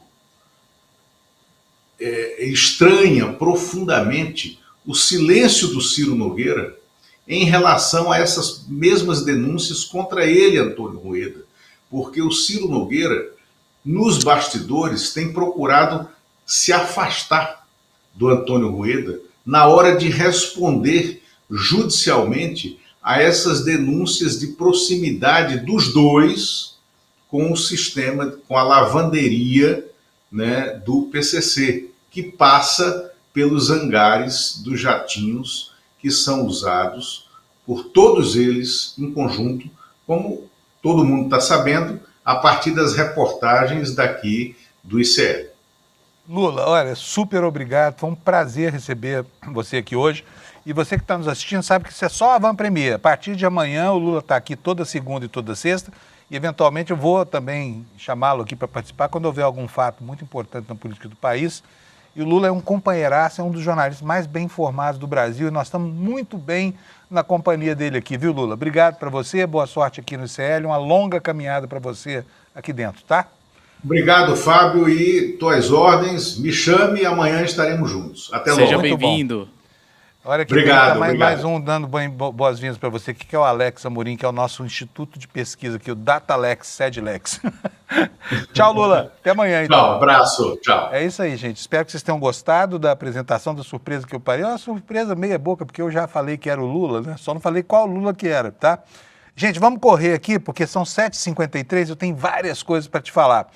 Speaker 3: estranha profundamente o silêncio do Ciro Nogueira em relação a essas mesmas denúncias contra ele, Antônio Rueda, porque o Ciro Nogueira, nos bastidores, tem procurado se afastar do Antônio Rueda na hora de responder judicialmente a essas denúncias de proximidade dos dois com o sistema, com a lavanderia, né, do PCC, que passa pelos hangares dos jatinhos que são usados por todos eles em conjunto, como todo mundo está sabendo, a partir das reportagens daqui do ICL.
Speaker 1: Lula, olha, super obrigado, foi um prazer receber você aqui hoje. E você que está nos assistindo sabe que isso é só a avant-première. A partir de amanhã o Lula está aqui toda segunda e toda sexta e eventualmente eu vou também chamá-lo aqui para participar quando houver algum fato muito importante na política do país. E o Lula é um companheiraço, é um dos jornalistas mais bem informados do Brasil e nós estamos muito bem na companhia dele aqui, viu, Lula? Obrigado para você, boa sorte aqui no ICL, uma longa caminhada para você aqui dentro, tá?
Speaker 3: Obrigado, Fábio, e tuas ordens, me chame e amanhã estaremos juntos. Até logo.
Speaker 2: Seja bem-vindo.
Speaker 1: Olha que
Speaker 3: obrigado,
Speaker 1: mais um dando boas-vindas para você, que é o Alex Amorim, que é o nosso instituto de pesquisa aqui, o Datalex, Sedlex. Tchau, Lula. Até amanhã, então.
Speaker 3: Tchau, abraço, tchau.
Speaker 1: É isso aí, gente. Espero que vocês tenham gostado da apresentação, da surpresa que eu parei. É uma surpresa meia boca, porque eu já falei que era o Lula, né? Só não falei qual Lula que era, tá? Gente, vamos correr aqui, porque são 7h53, eu tenho várias coisas para te falar.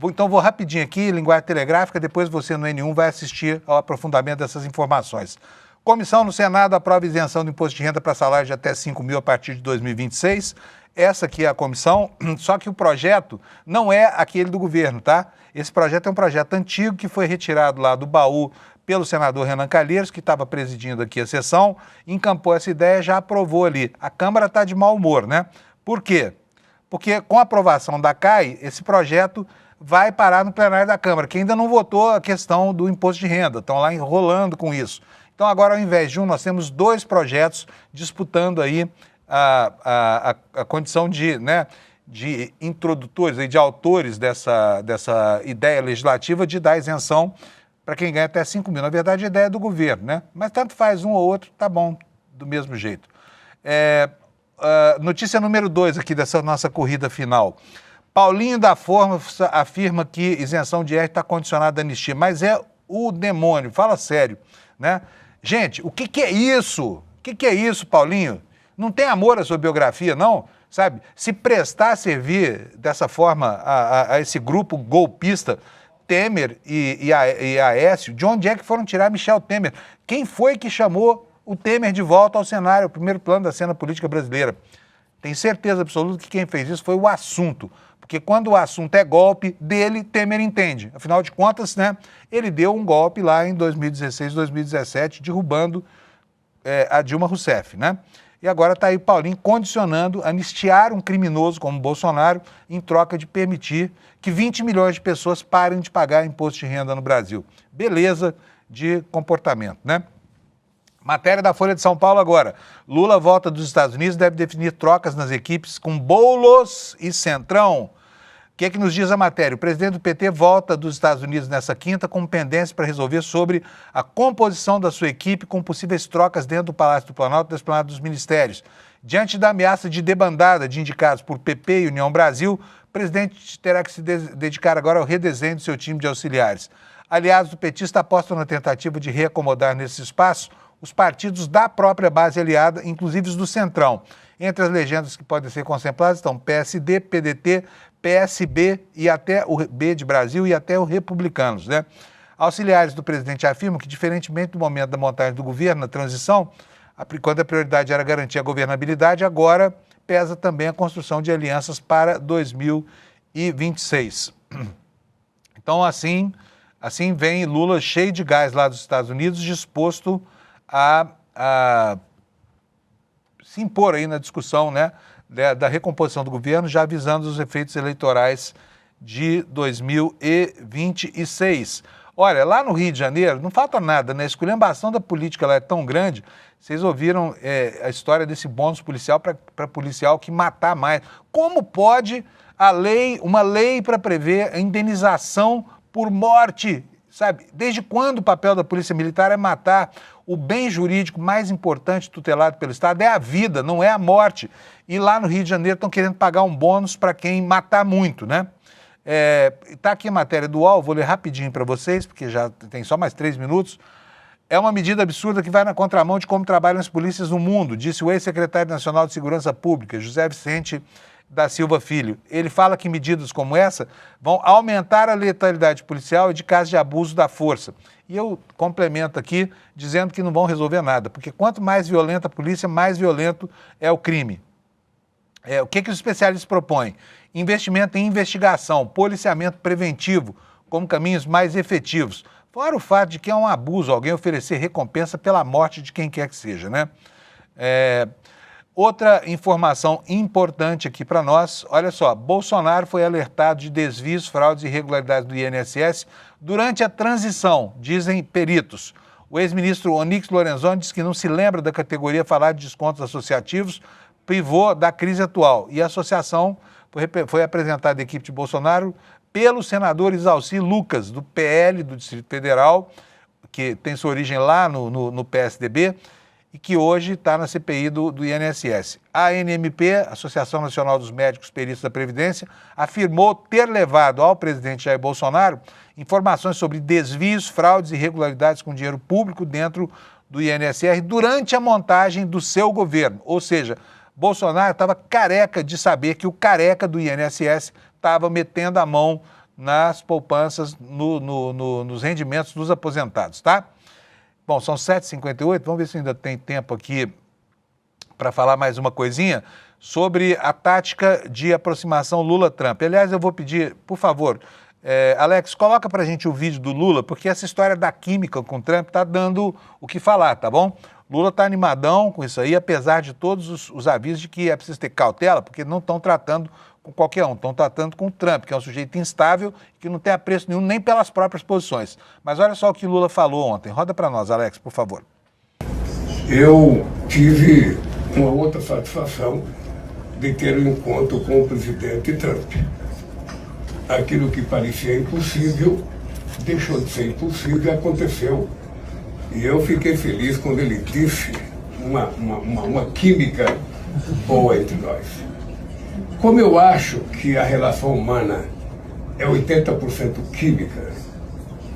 Speaker 1: Então vou rapidinho aqui, linguagem telegráfica, depois você no N1 vai assistir ao aprofundamento dessas informações. Comissão no Senado aprova isenção do imposto de renda para salários de até 5 mil a partir de 2026. Essa aqui é a comissão, só que o projeto não é aquele do governo, tá? Esse projeto é um projeto antigo que foi retirado lá do baú pelo senador Renan Calheiros, que estava presidindo aqui a sessão, encampou essa ideia, já aprovou ali. A Câmara está de mau humor, né? Por quê? Porque com a aprovação da CAI, esse projeto vai parar no plenário da Câmara, que ainda não votou a questão do imposto de renda, estão lá enrolando com isso. Então, agora, ao invés de um, nós temos dois projetos disputando aí a condição de, né, de introdutores, de autores dessa ideia legislativa de dar isenção para quem ganha até 5 mil. Na verdade, a ideia é do governo, né? Mas tanto faz um ou outro, tá bom, do mesmo jeito. Notícia número 2 aqui dessa nossa corrida final. Paulinho da Força afirma que isenção de IR está condicionada à anistia, mas é o demônio, fala sério, né? Gente, o que é isso? O que é isso, Paulinho? Não tem amor à sua biografia, não? Sabe? Se prestar a servir dessa forma a esse grupo golpista, Temer e Aécio, de onde é que foram tirar Michel Temer? Quem foi que chamou o Temer de volta ao cenário, ao primeiro plano da cena política brasileira? Tenho certeza absoluta que quem fez isso foi o Assunto. Porque quando o assunto é golpe, dele, Temer entende. Afinal de contas, né, ele deu um golpe lá em 2016, 2017, derrubando a Dilma Rousseff, né? E agora está aí Paulinho condicionando anistiar um criminoso como Bolsonaro em troca de permitir que 20 milhões de pessoas parem de pagar imposto de renda no Brasil. Beleza de comportamento, né? Matéria da Folha de São Paulo agora. Lula volta dos Estados Unidos, deve definir trocas nas equipes com Boulos e Centrão. O que é que nos diz a matéria? O presidente do PT volta dos Estados Unidos nessa quinta com pendência para resolver sobre a composição da sua equipe com possíveis trocas dentro do Palácio do Planalto e da Esplanada dos Ministérios. Diante da ameaça de debandada de indicados por PP e União Brasil, o presidente terá que se dedicar agora ao redesenho do seu time de auxiliares. Aliados do petista apostam na tentativa de reacomodar nesse espaço os partidos da própria base aliada, inclusive os do Centrão. Entre as legendas que podem ser contempladas estão PSD, PDT, PSB e até o B de Brasil e até o Republicanos, né? Auxiliares do presidente afirmam que, diferentemente do momento da montagem do governo, na transição, quando a prioridade era garantir a governabilidade, agora pesa também a construção de alianças para 2026. Então, assim vem Lula cheio de gás lá dos Estados Unidos, disposto a se impor aí na discussão, né, da recomposição do governo, já avisando os efeitos eleitorais de 2026. Olha, lá no Rio de Janeiro não falta nada, né? A esculhambação da política lá é tão grande. Vocês ouviram a história desse bônus policial para policial que matar mais. Como pode uma lei para prever a indenização por morte, sabe? Desde quando o papel da polícia militar é matar? O bem jurídico mais importante tutelado pelo Estado é a vida, não é a morte. E lá no Rio de Janeiro estão querendo pagar um bônus para quem matar muito, né? Está aqui a matéria do UOL, vou ler rapidinho para vocês, porque já tem só mais 3 minutos. É uma medida absurda que vai na contramão de como trabalham as polícias no mundo, disse o ex-secretário nacional de Segurança Pública, José Vicente da Silva Filho. Ele fala que medidas como essa vão aumentar a letalidade policial e de casos de abuso da força. E eu complemento aqui dizendo que não vão resolver nada, porque quanto mais violenta a polícia, mais violento é o crime. O que os especialistas propõem? Investimento em investigação, policiamento preventivo, como caminhos mais efetivos. Fora o fato de que é um abuso alguém oferecer recompensa pela morte de quem quer que seja, né? Outra informação importante aqui para nós, olha só, Bolsonaro foi alertado de desvios, fraudes e irregularidades do INSS durante a transição, dizem peritos. O ex-ministro Onyx Lorenzoni diz que não se lembra da categoria falar de descontos associativos, pivô da crise atual. E a associação foi apresentada à equipe de Bolsonaro pelo senador Isalci Lucas, do PL do Distrito Federal, que tem sua origem lá no PSDB, e que hoje está na CPI do INSS. A ANMP, Associação Nacional dos Médicos Peritos da Previdência, afirmou ter levado ao presidente Jair Bolsonaro informações sobre desvios, fraudes e irregularidades com dinheiro público dentro do INSS durante a montagem do seu governo. Ou seja, Bolsonaro estava careca de saber que o careca do INSS estava metendo a mão nas poupanças, nos rendimentos dos aposentados, tá? Bom, são 7h58, vamos ver se ainda tem tempo aqui para falar mais uma coisinha sobre a tática de aproximação Lula-Trump. Aliás, eu vou pedir, por favor, Alex, coloca para a gente o vídeo do Lula, porque essa história da química com o Trump está dando o que falar, tá bom? Lula está animadão com isso aí, apesar de todos os avisos de que é preciso ter cautela, porque não estão tratando com qualquer um, estão tratando com o Trump, que é um sujeito instável, que não tem apreço nenhum nem pelas próprias posições. Mas olha só o que Lula falou ontem. Roda para nós, Alex, por favor.
Speaker 4: Eu tive uma outra satisfação de ter um encontro com o presidente Trump. Aquilo que parecia impossível, deixou de ser impossível e aconteceu. E eu fiquei feliz quando ele disse uma química boa entre nós. Como eu acho que a relação humana é 80% química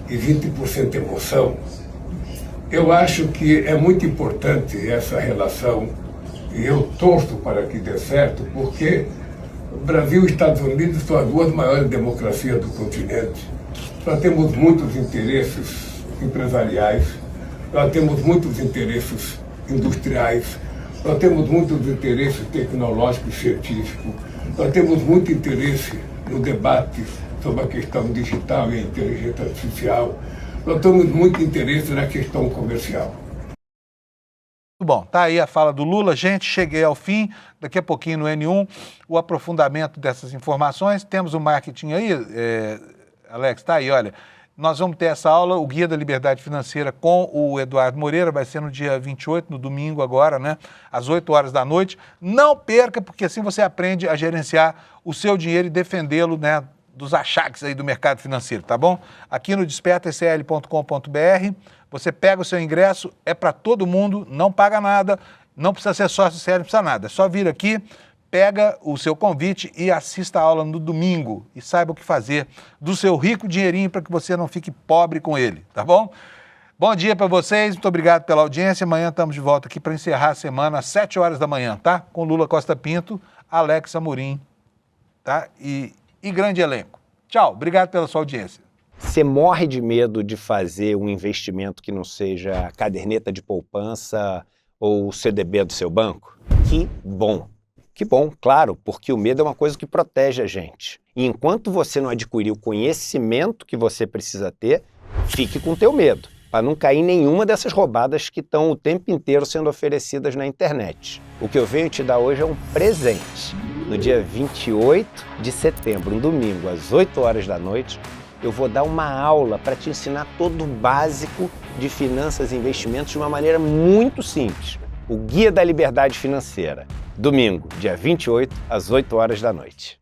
Speaker 4: e 20% emoção, eu acho que é muito importante essa relação e eu torço para que dê certo, porque o Brasil e os Estados Unidos são as duas maiores democracias do continente. Nós temos muitos interesses empresariais, nós temos muitos interesses industriais, nós temos muitos interesses tecnológicos e científicos, nós temos muito interesse no debate sobre a questão digital e a inteligência artificial, nós temos muito interesse na questão comercial.
Speaker 1: Bom, tá aí a fala do Lula. Gente, cheguei ao fim. Daqui a pouquinho no N1, o aprofundamento dessas informações. Temos o marketing aí, Alex, tá aí, olha. Nós vamos ter essa aula, o Guia da Liberdade Financeira com o Eduardo Moreira, vai ser no dia 28, no domingo agora, né? Às 8 horas da noite. Não perca, porque assim você aprende a gerenciar o seu dinheiro e defendê-lo, né, dos achaques aí do mercado financeiro, tá bom? Aqui no despertacl.com.br, você pega o seu ingresso, é para todo mundo, não paga nada, não precisa ser sócio sério, não precisa nada. É só vir aqui, pega o seu convite e assista a aula no domingo e saiba o que fazer do seu rico dinheirinho para que você não fique pobre com ele, tá bom? Bom dia para vocês, muito obrigado pela audiência. Amanhã estamos de volta aqui para encerrar a semana às 7 horas da manhã, tá? Com Lula Costa Pinto, Alex Amorim, tá? E grande elenco. Tchau, obrigado pela sua audiência.
Speaker 5: Você morre de medo de fazer um investimento que não seja a caderneta de poupança ou o CDB do seu banco? Que bom! Que bom, claro, porque o medo é uma coisa que protege a gente. E enquanto você não adquirir o conhecimento que você precisa ter, fique com o teu medo, para não cair em nenhuma dessas roubadas que estão o tempo inteiro sendo oferecidas na internet. O que eu venho te dar hoje é um presente. No dia 28 de setembro, um domingo, às 8 horas da noite, eu vou dar uma aula para te ensinar todo o básico de finanças e investimentos de uma maneira muito simples. O Guia da Liberdade Financeira. Domingo, dia 28, às 8 horas da noite.